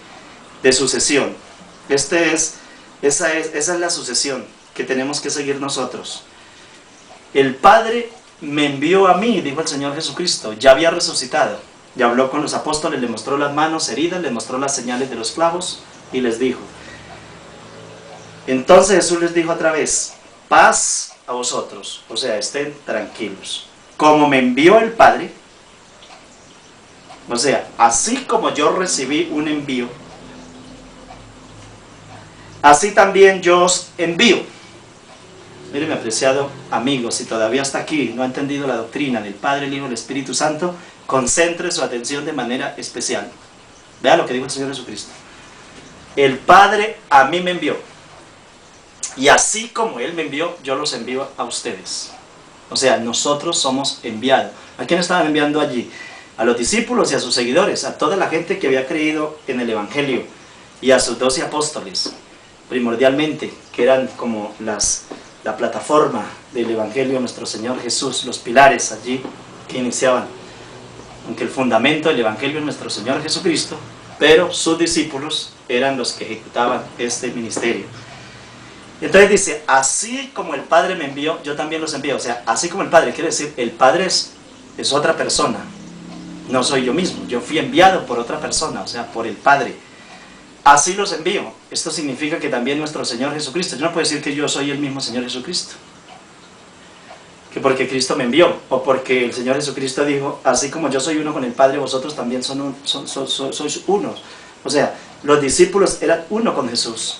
sucesión. Esa es la sucesión que tenemos que seguir nosotros. El Padre me envió a mí, dijo el Señor Jesucristo. Ya había resucitado, ya habló con los apóstoles, les mostró las manos heridas, les mostró las señales de los clavos y les dijo. Entonces Jesús les dijo otra vez: paz a vosotros, o sea, estén tranquilos. Como me envió el Padre, o sea, así como yo recibí un envío, así también yo os envío. Mire, mi apreciado amigo, si todavía está aquí, no ha entendido la doctrina del Padre, el Hijo y el Espíritu Santo, concentre su atención de manera especial. Vea lo que dijo el Señor Jesucristo. El Padre a mí me envió, y así como Él me envió, yo los envío a ustedes. O sea, nosotros somos enviados. ¿A quién estaban enviando allí? A los discípulos y a sus seguidores, a toda la gente que había creído en el Evangelio, y a sus 12 apóstoles, primordialmente, que eran como la plataforma del Evangelio de nuestro Señor Jesús, los pilares allí que iniciaban. Aunque el fundamento del Evangelio es nuestro Señor Jesucristo, pero sus discípulos eran los que ejecutaban este ministerio. Entonces dice: así como el Padre me envió, yo también los envío. O sea, así como el Padre, quiere decir, el Padre es otra persona, no soy yo mismo, yo fui enviado por otra persona, o sea, por el Padre. Así los envío. Esto significa que también nuestro Señor Jesucristo, yo no puedo decir que yo soy el mismo Señor Jesucristo, que porque Cristo me envió, o porque el Señor Jesucristo dijo: así como yo soy uno con el Padre, vosotros también sois unos. O sea, los discípulos eran uno con Jesús,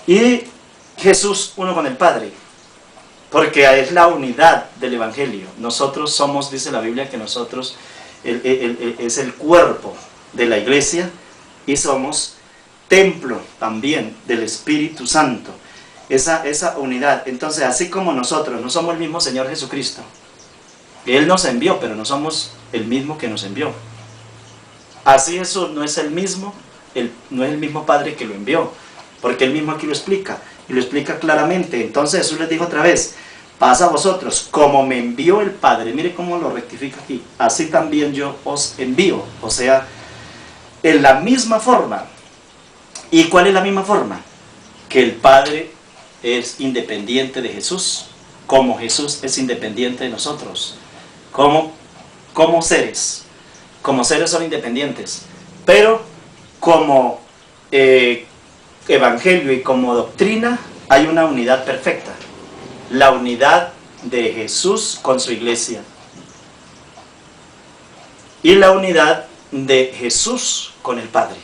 y Jesús uno con el Padre, porque es la unidad del Evangelio. Nosotros somos, dice la Biblia, que nosotros es el cuerpo de la iglesia, y somos templo también del Espíritu Santo. Esa unidad. Entonces, así como nosotros no somos el mismo Señor Jesucristo, Él nos envió, pero no somos el mismo que nos envió. Así Jesús no es el mismo, no es el mismo Padre que lo envió, porque Él mismo aquí lo explica, y lo explica claramente. Entonces Jesús les dijo otra vez: paz a vosotros, como me envió el Padre. Mire cómo lo rectifica aquí: así también yo os envío. O sea, en la misma forma. ¿Y cuál es la misma forma? Que el Padre es independiente de Jesús, como Jesús es independiente de nosotros. Como seres son independientes, pero como evangelio y como doctrina hay una unidad perfecta, la unidad de Jesús con su iglesia, y la unidad de Jesús con el Padre,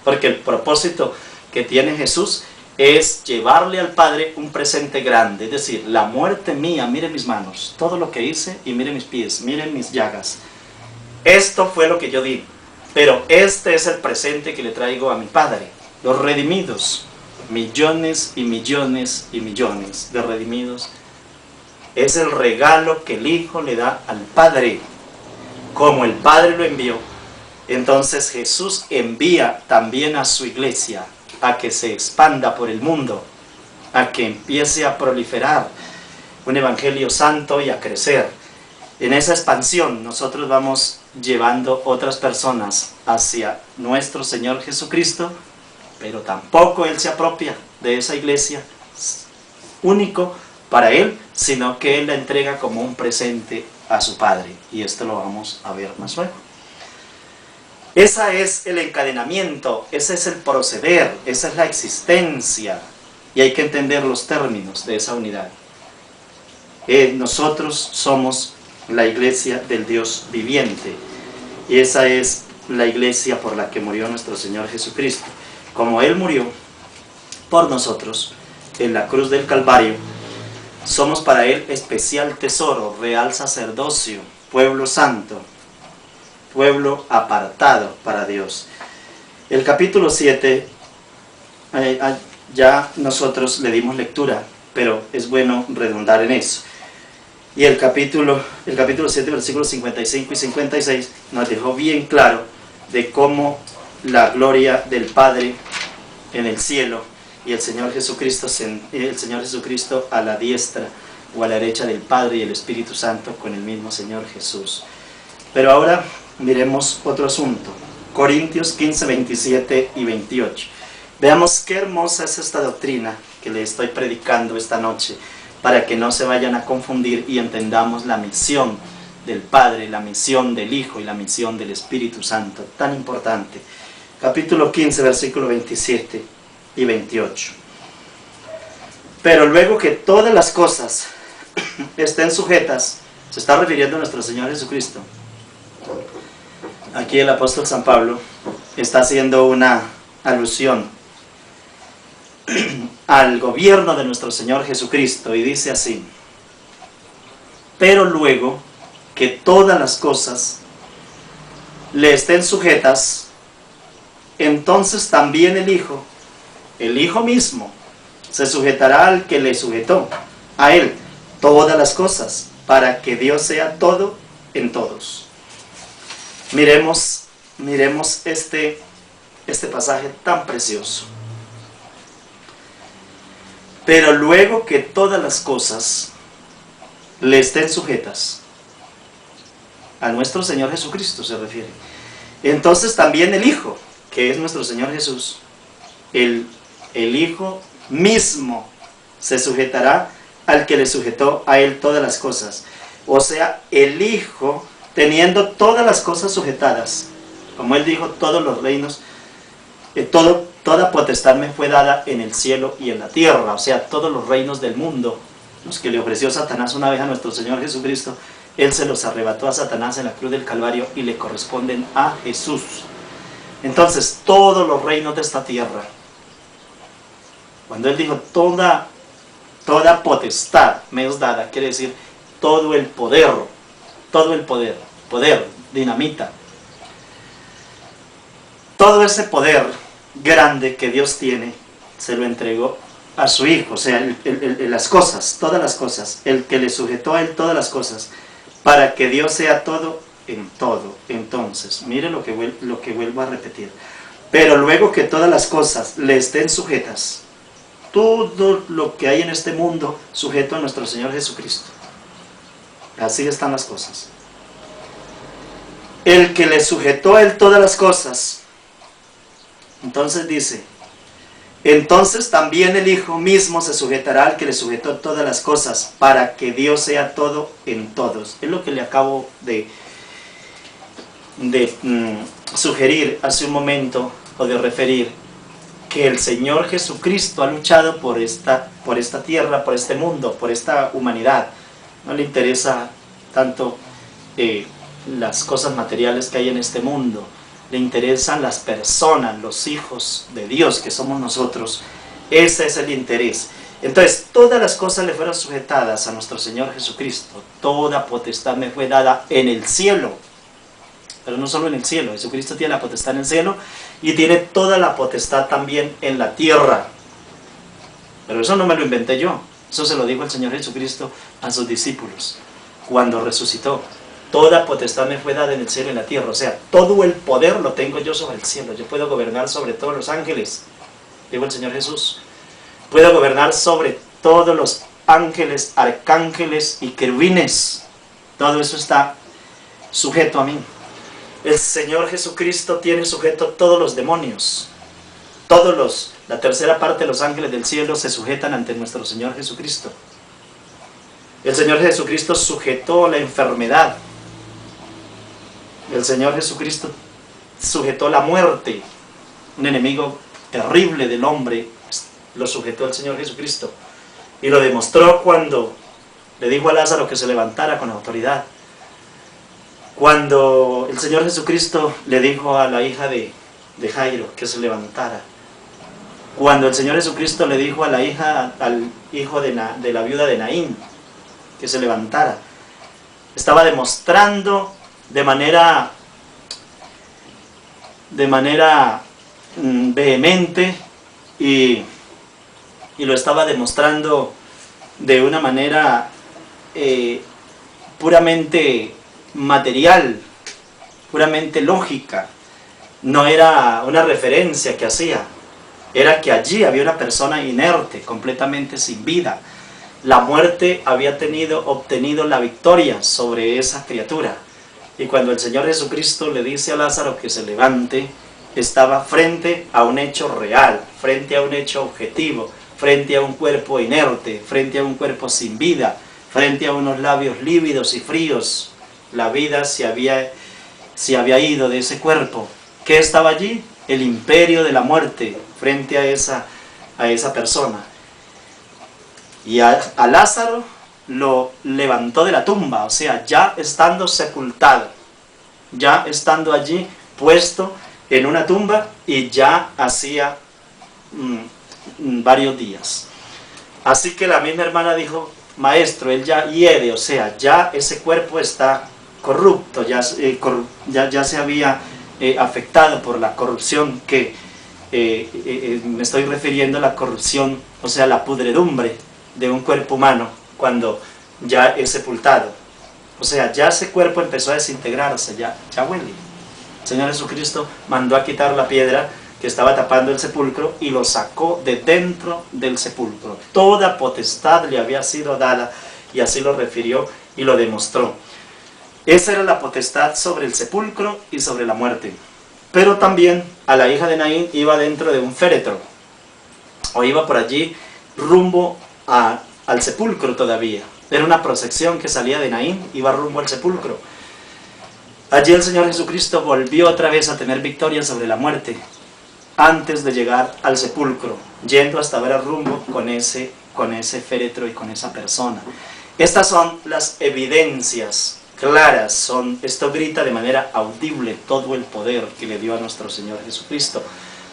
porque el propósito que tiene Jesús es llevarle al Padre un presente grande, es decir, la muerte mía, mire mis manos, todo lo que hice, y mire mis pies, miren mis llagas, esto fue lo que yo di, pero este es el presente que le traigo a mi Padre. Los redimidos, millones y millones y millones de redimidos, es el regalo que el Hijo le da al Padre. Como el Padre lo envió, entonces Jesús envía también a su iglesia a que se expanda por el mundo, a que empiece a proliferar un evangelio santo y a crecer. En esa expansión nosotros vamos llevando otras personas hacia nuestro Señor Jesucristo, pero tampoco Él se apropia de esa iglesia único para Él, sino que Él la entrega como un presente a su Padre, y esto lo vamos a ver más luego. Ese es el encadenamiento, ese es el proceder, esa es la existencia, y hay que entender los términos de esa unidad. Nosotros somos la iglesia del Dios viviente. Y esa es la iglesia por la que murió nuestro Señor Jesucristo. Como Él murió por nosotros en la cruz del Calvario, somos para Él especial tesoro, real sacerdocio, pueblo santo, pueblo apartado para Dios. El capítulo 7, ya nosotros le dimos lectura, pero es bueno redundar en eso. Y el capítulo 7, versículos 55 y 56, nos dejó bien claro de cómo la gloria del Padre en el cielo y el Señor Jesucristo a la diestra o a la derecha del Padre y el Espíritu Santo con el mismo Señor Jesús. Pero ahora miremos otro asunto. Corintios 15, 27 y 28. Veamos qué hermosa es esta doctrina que le estoy predicando esta noche, para que no se vayan a confundir y entendamos la misión del Padre, la misión del Hijo y la misión del Espíritu Santo, tan importante. Capítulo 15, versículo 27 y 28. Pero luego que todas las cosas estén sujetas, se está refiriendo a nuestro Señor Jesucristo. Aquí el apóstol San Pablo está haciendo una alusión al gobierno de nuestro Señor Jesucristo y dice así: pero luego que todas las cosas le estén sujetas, entonces también el Hijo mismo, se sujetará al que le sujetó, a Él, todas las cosas, para que Dios sea todo en todos. Miremos este pasaje tan precioso. Pero luego que todas las cosas le estén sujetas, a nuestro Señor Jesucristo se refiere, entonces también el Hijo, que es nuestro Señor Jesús, el Hijo mismo se sujetará al que le sujetó a Él todas las cosas. O sea, el Hijo, teniendo todas las cosas sujetadas, como Él dijo, todos los reinos, toda potestad me fue dada en el cielo y en la tierra. O sea, todos los reinos del mundo, los que le ofreció Satanás una vez a nuestro Señor Jesucristo, Él se los arrebató a Satanás en la cruz del Calvario y le corresponden a Jesús. Entonces, todos los reinos de esta tierra, cuando Él dijo toda potestad me es dada, quiere decir todo el poder, dinamita, todo ese poder grande que Dios tiene, se lo entregó a su Hijo. O sea, las cosas, todas las cosas, el que le sujetó a Él todas las cosas, para que Dios sea todo en todo. Entonces, mire lo que vuelvo a repetir. Pero luego que todas las cosas le estén sujetas, todo lo que hay en este mundo sujeto a nuestro Señor Jesucristo. Así están las cosas. El que le sujetó a Él todas las cosas, entonces dice, entonces también el Hijo mismo se sujetará al que le sujetó todas las cosas, para que Dios sea todo en todos. Es lo que le acabo de sugerir hace un momento, o de referir, que el Señor Jesucristo ha luchado por esta tierra, por este mundo, por esta humanidad. No le interesa tanto las cosas materiales que hay en este mundo, le interesan las personas, los hijos de Dios que somos nosotros. Ese es el interés. Entonces, todas las cosas le fueron sujetadas a nuestro Señor Jesucristo. Toda potestad me fue dada en el cielo, pero no solo en el cielo. Jesucristo tiene la potestad en el cielo y tiene toda la potestad también en la tierra. Pero eso no me lo inventé yo, eso se lo dijo el Señor Jesucristo a sus discípulos cuando resucitó. Toda potestad me fue dada en el cielo y en la tierra. O sea, todo el poder lo tengo yo sobre el cielo. Yo puedo gobernar sobre todos los ángeles, dijo el Señor Jesús. Puedo gobernar sobre todos los ángeles, arcángeles y querubines. Todo eso está sujeto a mí. El Señor Jesucristo tiene sujeto todos los demonios. La tercera parte de los ángeles del cielo se sujetan ante nuestro Señor Jesucristo. El Señor Jesucristo sujetó la enfermedad. El Señor Jesucristo sujetó la muerte. Un enemigo terrible del hombre lo sujetó el Señor Jesucristo. Y lo demostró cuando le dijo a Lázaro que se levantara con autoridad. Cuando el Señor Jesucristo le dijo a la hija de Jairo que se levantara, cuando el Señor Jesucristo le dijo a la hija, al hijo de la viuda de Naín que se levantara, estaba demostrando de manera vehemente y lo estaba demostrando de una manera puramente material, puramente lógica. No era una referencia que hacía, era que allí había una persona inerte, completamente sin vida. La muerte había obtenido la victoria sobre esa criatura. Y cuando el Señor Jesucristo le dice a Lázaro que se levante, estaba frente a un hecho real, frente a un hecho objetivo, frente a un cuerpo inerte, frente a un cuerpo sin vida, frente a unos labios lívidos y fríos. La vida se había ido de ese cuerpo. ¿Qué estaba allí? El imperio de la muerte frente a esa persona. Y a Lázaro lo levantó de la tumba, o sea, ya estando sepultado, ya estando allí puesto en una tumba y ya hacía varios días. Así que la misma hermana dijo: maestro, él ya hiede, o sea, ya ese cuerpo está corrupto, ya se había afectado por la corrupción que me estoy refiriendo a la corrupción, o sea, la pudredumbre de un cuerpo humano cuando ya es sepultado. O sea, ya ese cuerpo empezó a desintegrarse, ya huele. El Señor Jesucristo mandó a quitar la piedra que estaba tapando el sepulcro y lo sacó de dentro del sepulcro. Toda potestad le había sido dada, y así lo refirió y lo demostró. Esa era la potestad sobre el sepulcro y sobre la muerte. Pero también a la hija de Naín iba dentro de un féretro, o iba por allí rumbo al sepulcro todavía. Era una procesión que salía de Naín, iba rumbo al sepulcro. Allí el Señor Jesucristo volvió otra vez a tener victoria sobre la muerte, antes de llegar al sepulcro, yendo hasta ver el rumbo con ese féretro y con esa persona. Estas son las evidencias claras, esto grita de manera audible todo el poder que le dio a nuestro Señor Jesucristo.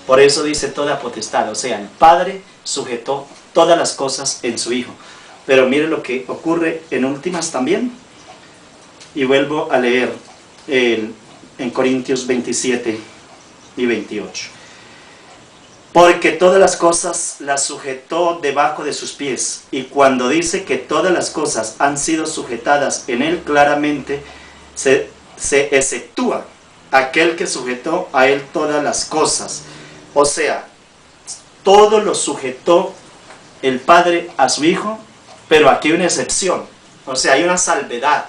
Por eso dice toda potestad, o sea, el Padre sujetó todas las cosas en su Hijo. Pero mire lo que ocurre en últimas también, y vuelvo a leer en Corintios 27 y 28. Porque todas las cosas las sujetó debajo de sus pies, y cuando dice que todas las cosas han sido sujetadas en él, claramente se exceptúa aquel que sujetó a él todas las cosas. O sea, todo lo sujetó el Padre a su Hijo, pero aquí hay una excepción, o sea, hay una salvedad.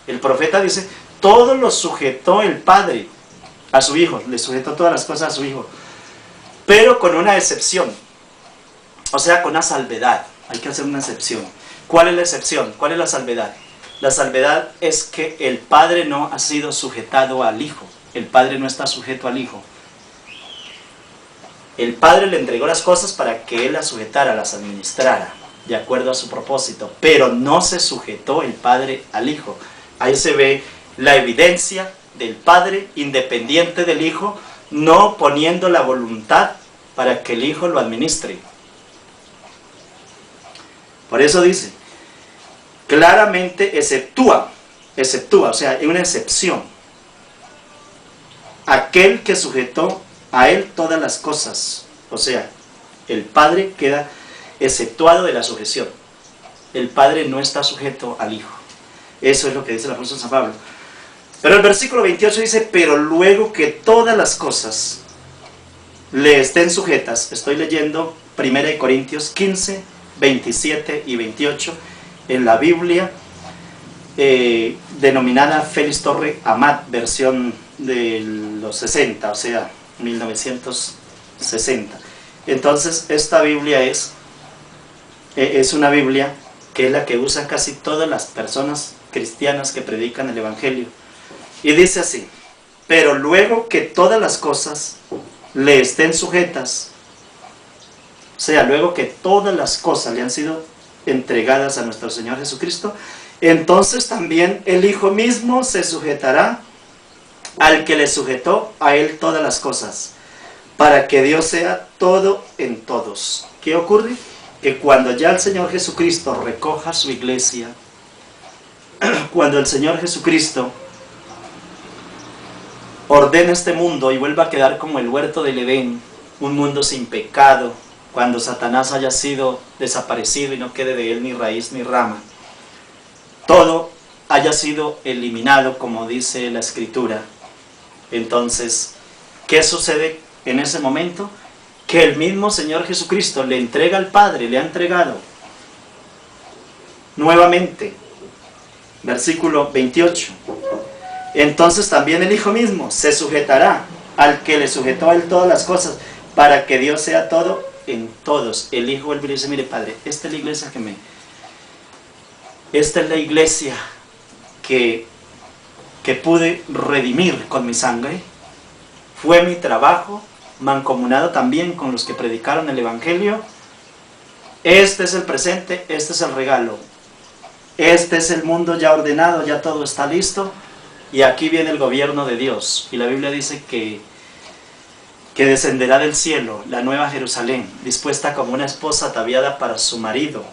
El profeta dice: todo lo sujetó el Padre a su Hijo, le sujetó todas las cosas a su Hijo, pero con una excepción, o sea, con una salvedad. Hay que hacer una excepción. ¿Cuál es la excepción? ¿Cuál es la salvedad? La salvedad es que el Padre no ha sido sujetado al Hijo. El Padre no está sujeto al Hijo. El Padre le entregó las cosas para que Él las sujetara, las administrara, de acuerdo a su propósito, pero no se sujetó el Padre al Hijo. Ahí se ve la evidencia del Padre independiente del Hijo, no poniendo la voluntad para que el Hijo lo administre. Por eso dice, claramente exceptúa, o sea, hay una excepción. Aquel que sujetó a él todas las cosas, o sea, el Padre queda exceptuado de la sujeción. El Padre no está sujeto al Hijo. Eso es lo que dice el apóstol San Pablo. Pero el versículo 28 dice: pero luego que todas las cosas le estén sujetas. Estoy leyendo 1 Corintios 15, 27 y 28 en la Biblia denominada Félix Torre Amat, versión de los 60, o sea, 1960. Entonces, esta Biblia es una Biblia que es la que usan casi todas las personas cristianas que predican el Evangelio. Y dice así: pero luego que todas las cosas le estén sujetas, o sea, luego que todas las cosas le han sido entregadas a nuestro Señor Jesucristo, entonces también el Hijo mismo se sujetará al que le sujetó a él todas las cosas, para que Dios sea todo en todos. ¿Qué ocurre? Que cuando ya el Señor Jesucristo recoja su iglesia, cuando el Señor Jesucristo ordene este mundo y vuelva a quedar como el huerto del Edén, un mundo sin pecado, cuando Satanás haya sido desaparecido y no quede de él ni raíz ni rama, todo haya sido eliminado, como dice la Escritura, entonces, ¿qué sucede en ese momento? Que el mismo Señor Jesucristo le entrega al Padre, le ha entregado nuevamente, versículo 28, entonces también el Hijo mismo se sujetará al que le sujetó a él todas las cosas, para que Dios sea todo en todos. El Hijo vuelve y dice, mire Padre, esta es la iglesia esta es la iglesia que pude redimir con mi sangre, fue mi trabajo, mancomunado también con los que predicaron el Evangelio. Este es el presente, este es el regalo, este es el mundo ya ordenado, ya todo está listo, y aquí viene el gobierno de Dios. Y la Biblia dice que descenderá del cielo la nueva Jerusalén, dispuesta como una esposa ataviada para su marido.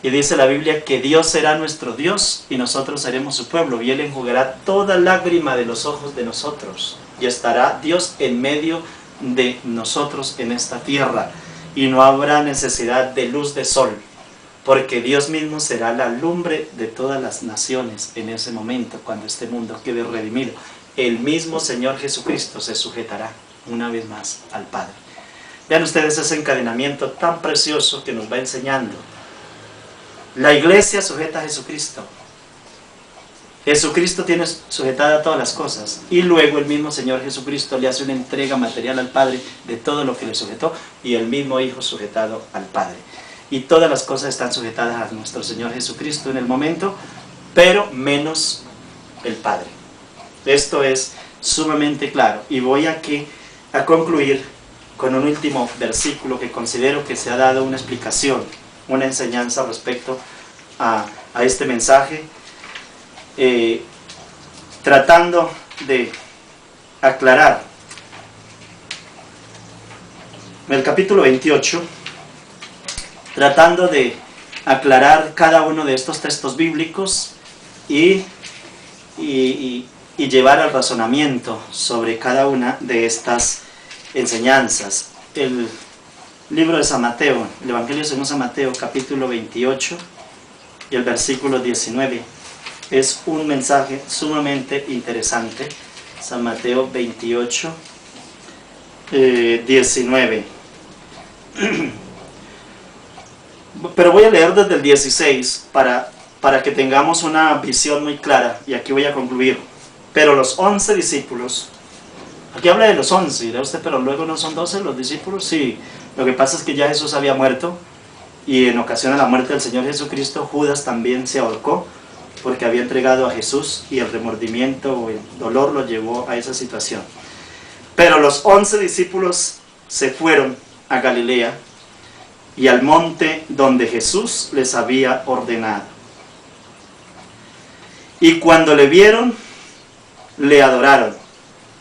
Y dice la Biblia que Dios será nuestro Dios y nosotros seremos su pueblo, y Él enjugará toda lágrima de los ojos de nosotros, y estará Dios en medio de nosotros en esta tierra, y no habrá necesidad de luz de sol, porque Dios mismo será la lumbre de todas las naciones en ese momento, cuando este mundo quede redimido. El mismo Señor Jesucristo se sujetará una vez más al Padre. Vean ustedes ese encadenamiento tan precioso que nos va enseñando. La iglesia sujeta a Jesucristo. Jesucristo tiene sujetada todas las cosas, y luego el mismo Señor Jesucristo le hace una entrega material al Padre de todo lo que le sujetó, y el mismo Hijo sujetado al Padre. Y todas las cosas están sujetadas a nuestro Señor Jesucristo en el momento, pero menos el Padre. Esto es sumamente claro, y voy aquí a concluir con un último versículo que considero que se ha dado una explicación, una enseñanza respecto a este mensaje, tratando de aclarar. En el capítulo 28, tratando de aclarar cada uno de estos textos bíblicos y llevar al razonamiento sobre cada una de estas enseñanzas. El libro de San Mateo, el Evangelio según San Mateo, capítulo 28 y el versículo 19, es un mensaje sumamente interesante. San Mateo 28, 19. Pero voy a leer desde el 16 para que tengamos una visión muy clara, y aquí voy a concluir. Pero los 11 discípulos, aquí habla de los 11, dirá usted, pero luego no son 12 los discípulos. Sí, lo que pasa es que ya Jesús había muerto, y en ocasión de la muerte del Señor Jesucristo, Judas también se ahorcó, porque había entregado a Jesús, y el remordimiento o el dolor lo llevó a esa situación. Pero los 11 discípulos se fueron a Galilea, y al monte donde Jesús les había ordenado. Y cuando le vieron, le adoraron,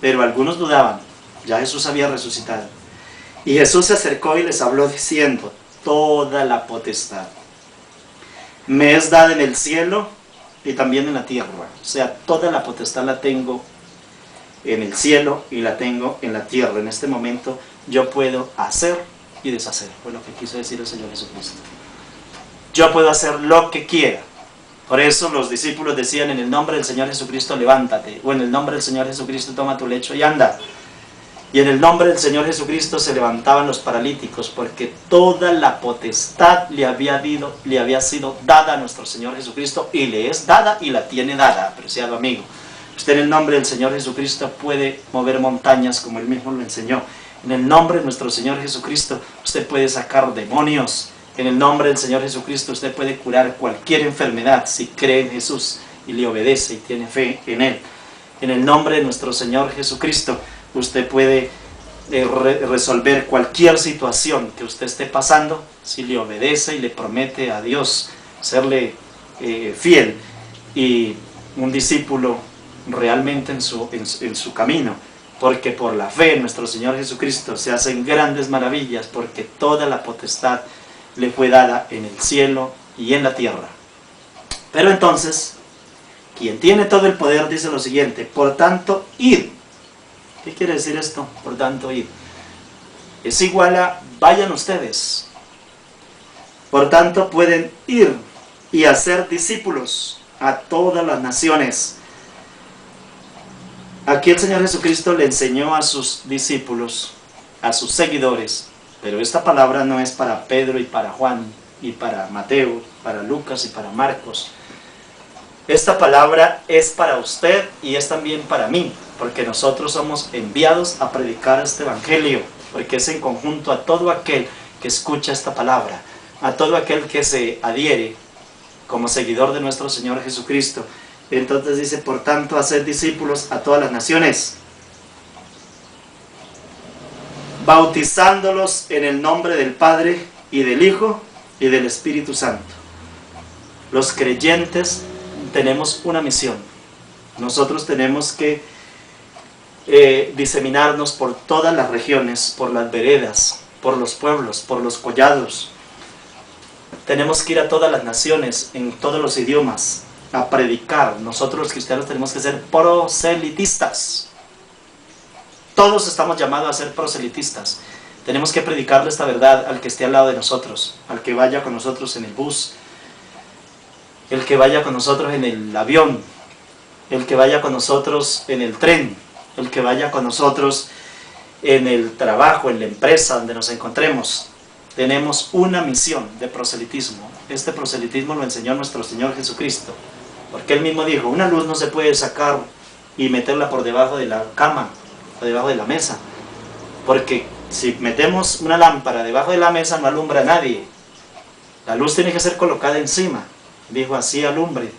pero algunos dudaban. Ya Jesús había resucitado. Y Jesús se acercó y les habló diciendo: toda la potestad me es dada en el cielo y también en la tierra. O sea, toda la potestad la tengo en el cielo y la tengo en la tierra. En este momento yo puedo hacer y deshacer, fue lo que quiso decir el Señor Jesucristo. Yo puedo hacer lo que quiera. Por eso los discípulos decían: en el nombre del Señor Jesucristo levántate, o en el nombre del Señor Jesucristo toma tu lecho y anda. Y en el nombre del Señor Jesucristo se levantaban los paralíticos, porque toda la potestad le había sido dada a nuestro Señor Jesucristo, y le es dada y la tiene dada, apreciado amigo. Usted en el nombre del Señor Jesucristo puede mover montañas como Él mismo lo enseñó. En el nombre de nuestro Señor Jesucristo usted puede sacar demonios. En el nombre del Señor Jesucristo usted puede curar cualquier enfermedad si cree en Jesús y le obedece y tiene fe en Él. En el nombre de nuestro Señor Jesucristo usted puede resolver cualquier situación que usted esté pasando si le obedece y le promete a Dios serle fiel y un discípulo realmente en su camino, porque por la fe en nuestro Señor Jesucristo se hacen grandes maravillas, porque toda la potestad le fue dada en el cielo y en la tierra. Pero entonces, quien tiene todo el poder dice lo siguiente: por tanto, id. ¿Qué quiere decir esto? Por tanto, id. Es igual a vayan ustedes. Por tanto, pueden ir y hacer discípulos a todas las naciones. Aquí el Señor Jesucristo le enseñó a sus discípulos, a sus seguidores, pero esta palabra no es para Pedro y para Juan y para Mateo, para Lucas y para Marcos. Esta palabra es para usted y es también para mí, porque nosotros somos enviados a predicar este evangelio, porque es en conjunto a todo aquel que escucha esta palabra, a todo aquel que se adhiere como seguidor de nuestro Señor Jesucristo. Entonces dice: por tanto, haced discípulos a todas las naciones, bautizándolos en el nombre del Padre y del Hijo y del Espíritu Santo. Los creyentes tenemos una misión. Nosotros tenemos que diseminarnos por todas las regiones, por las veredas, por los pueblos, por los collados. Tenemos que ir a todas las naciones, en todos los idiomas, a predicar. Nosotros los cristianos tenemos que ser proselitistas. Todos estamos llamados a ser proselitistas. Tenemos que predicarle esta verdad al que esté al lado de nosotros, al que vaya con nosotros en el bus, el que vaya con nosotros en el avión, el que vaya con nosotros en el tren, el que vaya con nosotros en el trabajo, en la empresa donde nos encontremos. Tenemos una misión de proselitismo. Este proselitismo lo enseñó nuestro Señor Jesucristo, porque Él mismo dijo: una luz no se puede sacar y meterla por debajo de la cama o debajo de la mesa, porque si metemos una lámpara debajo de la mesa no alumbra a nadie. La luz tiene que ser colocada encima. Dijo: así alumbre.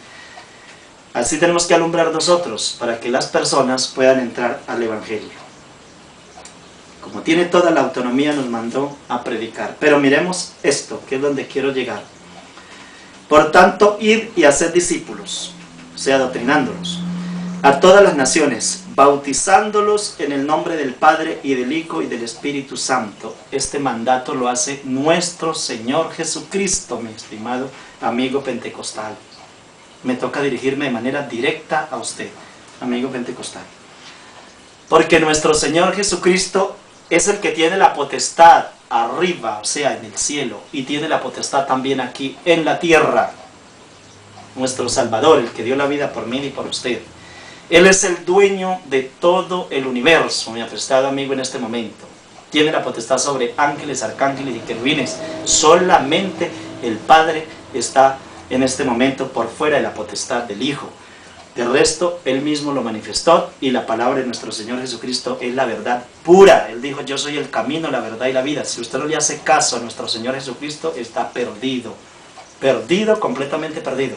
Así tenemos que alumbrar nosotros, para que las personas puedan entrar al Evangelio. Como tiene toda la autonomía, nos mandó a predicar. Pero miremos esto, que es donde quiero llegar. Por tanto, id y haced discípulos, o sea, adoctrinándolos, a todas las naciones, bautizándolos en el nombre del Padre y del Hijo y del Espíritu Santo. Este mandato lo hace nuestro Señor Jesucristo, mi estimado amigo pentecostal. Me toca dirigirme de manera directa a usted, amigo pentecostal. Porque nuestro Señor Jesucristo es el que tiene la potestad arriba, o sea, en el cielo, y tiene la potestad también aquí en la tierra. Nuestro Salvador, el que dio la vida por mí y por usted. Él es el dueño de todo el universo, mi apreciado amigo, en este momento. Tiene la potestad sobre ángeles, arcángeles y querubines. Solamente el Padre está en este momento por fuera de la potestad del Hijo. De resto, Él mismo lo manifestó, y la palabra de nuestro Señor Jesucristo es la verdad pura. Él dijo: yo soy el camino, la verdad y la vida. Si usted no le hace caso a nuestro Señor Jesucristo, está perdido. Perdido, completamente perdido.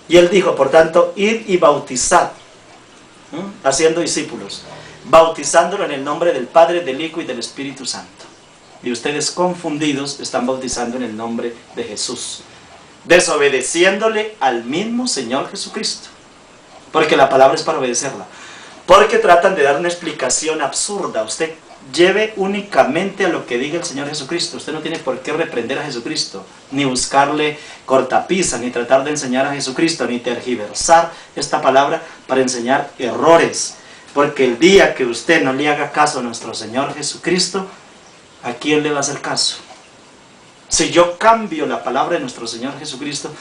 Y Él dijo: por tanto, id y bautizad, haciendo discípulos, bautizándolo en el nombre del Padre, del Hijo y del Espíritu Santo. Y ustedes, confundidos, están bautizando en el nombre de Jesús, desobedeciéndole al mismo Señor Jesucristo. Porque la palabra es para obedecerla. Porque tratan de dar una explicación absurda. Usted lleve únicamente a lo que diga el Señor Jesucristo. Usted no tiene por qué reprender a Jesucristo, ni buscarle cortapisa, ni tratar de enseñar a Jesucristo, ni tergiversar esta palabra para enseñar errores. Porque el día que usted no le haga caso a nuestro Señor Jesucristo, ¿a quién le va a hacer caso? Si yo cambio la palabra de nuestro Señor Jesucristo,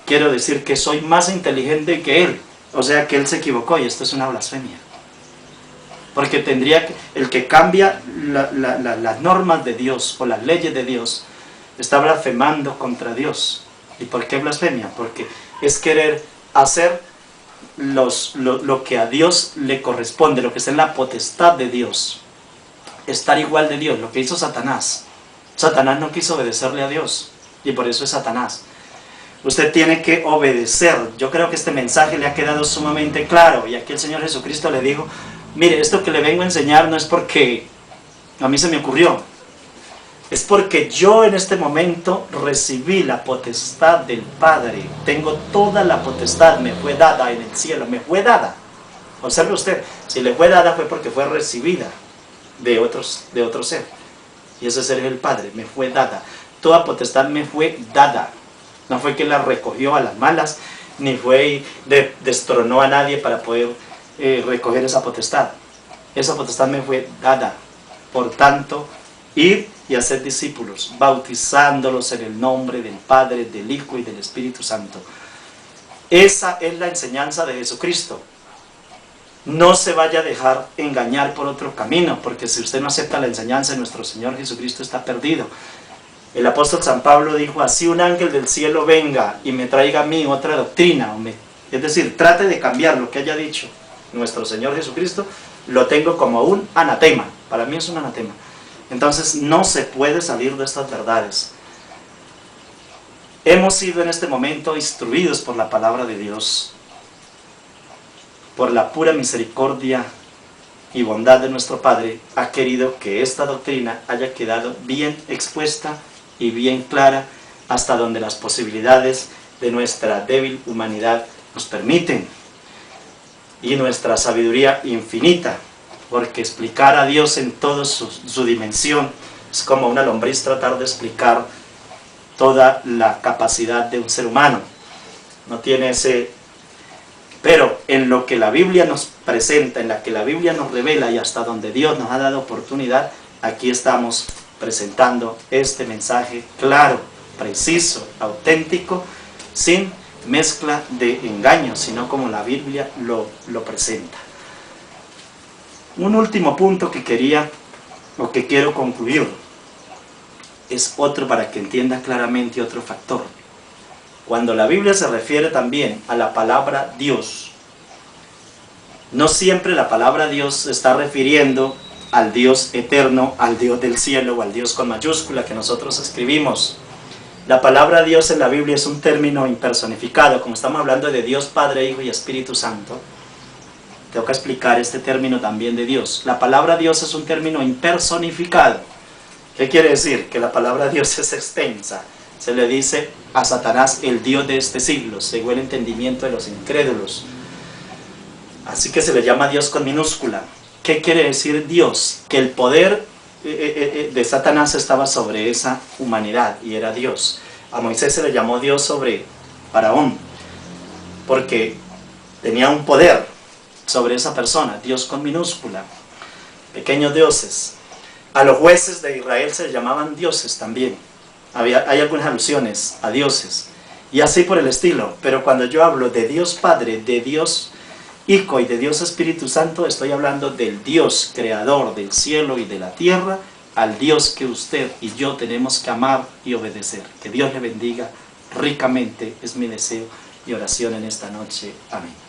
quiero decir que soy más inteligente que Él. O sea que Él se equivocó, y esto es una blasfemia. Porque tendría que, el que cambia las normas de Dios o las leyes de Dios, está blasfemando contra Dios. ¿Y por qué blasfemia? Porque es querer hacer lo que a Dios le corresponde, lo que está en la potestad de Dios. Estar igual de Dios, lo que hizo Satanás. Satanás no quiso obedecerle a Dios, y por eso es Satanás. Usted tiene que obedecer. Yo creo que este mensaje le ha quedado sumamente claro. Y aquí el Señor Jesucristo le dijo: mire, esto que le vengo a enseñar no es porque a mí se me ocurrió, Es porque yo en este momento recibí la potestad del Padre. Tengo toda la potestad, me fue dada en el cielo, me fue dada. Observe usted, si le fue dada fue porque fue recibida de otro ser. Y ese ser es el Padre, me fue dada. Toda potestad me fue dada. No fue que la recogió a las malas, ni fue y destronó a nadie para poder recoger esa potestad. Esa potestad me fue dada. Por tanto, ir y hacer discípulos, bautizándolos en el nombre del Padre, del Hijo y del Espíritu Santo. Esa es la enseñanza de Jesucristo. No se vaya a dejar engañar por otro camino, porque si usted no acepta la enseñanza de nuestro Señor Jesucristo, está perdido. El apóstol San Pablo dijo, así un ángel del cielo venga y me traiga a mí otra doctrina, es decir, trate de cambiar lo que haya dicho nuestro Señor Jesucristo, lo tengo como un anatema. Para mí es un anatema. Entonces no se puede salir de estas verdades. Hemos sido en este momento instruidos por la palabra de Dios, por la pura misericordia y bondad de nuestro Padre. Ha querido que esta doctrina haya quedado bien expuesta y bien clara, hasta donde las posibilidades de nuestra débil humanidad nos permiten, y nuestra sabiduría infinita, porque explicar a Dios en toda su dimensión es como una lombriz tratar de explicar toda la capacidad de un ser humano. No tiene ese... Pero en lo que la Biblia nos presenta, en la que la Biblia nos revela y hasta donde Dios nos ha dado oportunidad, aquí estamos presentando este mensaje claro, preciso, auténtico, sin mezcla de engaños, sino como la Biblia lo presenta. Un último punto que quiero concluir, es otro para que entienda claramente otro factor. Cuando la Biblia se refiere también a la palabra Dios, no siempre la palabra Dios se está refiriendo al Dios eterno, al Dios del cielo o al Dios con mayúscula que nosotros escribimos. La palabra Dios en la Biblia es un término impersonificado, como estamos hablando de Dios Padre, Hijo y Espíritu Santo. Tengo que explicar este término también de Dios. La palabra Dios es un término impersonificado. ¿Qué quiere decir? Que la palabra Dios es extensa. Se le dice a Satanás el Dios de este siglo, según el entendimiento de los incrédulos. Así que se le llama Dios con minúscula. ¿Qué quiere decir Dios? Que el poder de Satanás estaba sobre esa humanidad y era Dios. A Moisés se le llamó Dios sobre Faraón, porque tenía un poder sobre esa persona, Dios con minúscula, pequeños dioses. A los jueces de Israel se les llamaban dioses también. Hay algunas alusiones a dioses, y así por el estilo. Pero cuando yo hablo de Dios Padre, de Dios Hijo y de Dios Espíritu Santo, estoy hablando del Dios creador del cielo y de la tierra, al Dios que usted y yo tenemos que amar y obedecer. Que Dios le bendiga ricamente, es mi deseo y oración en esta noche. Amén.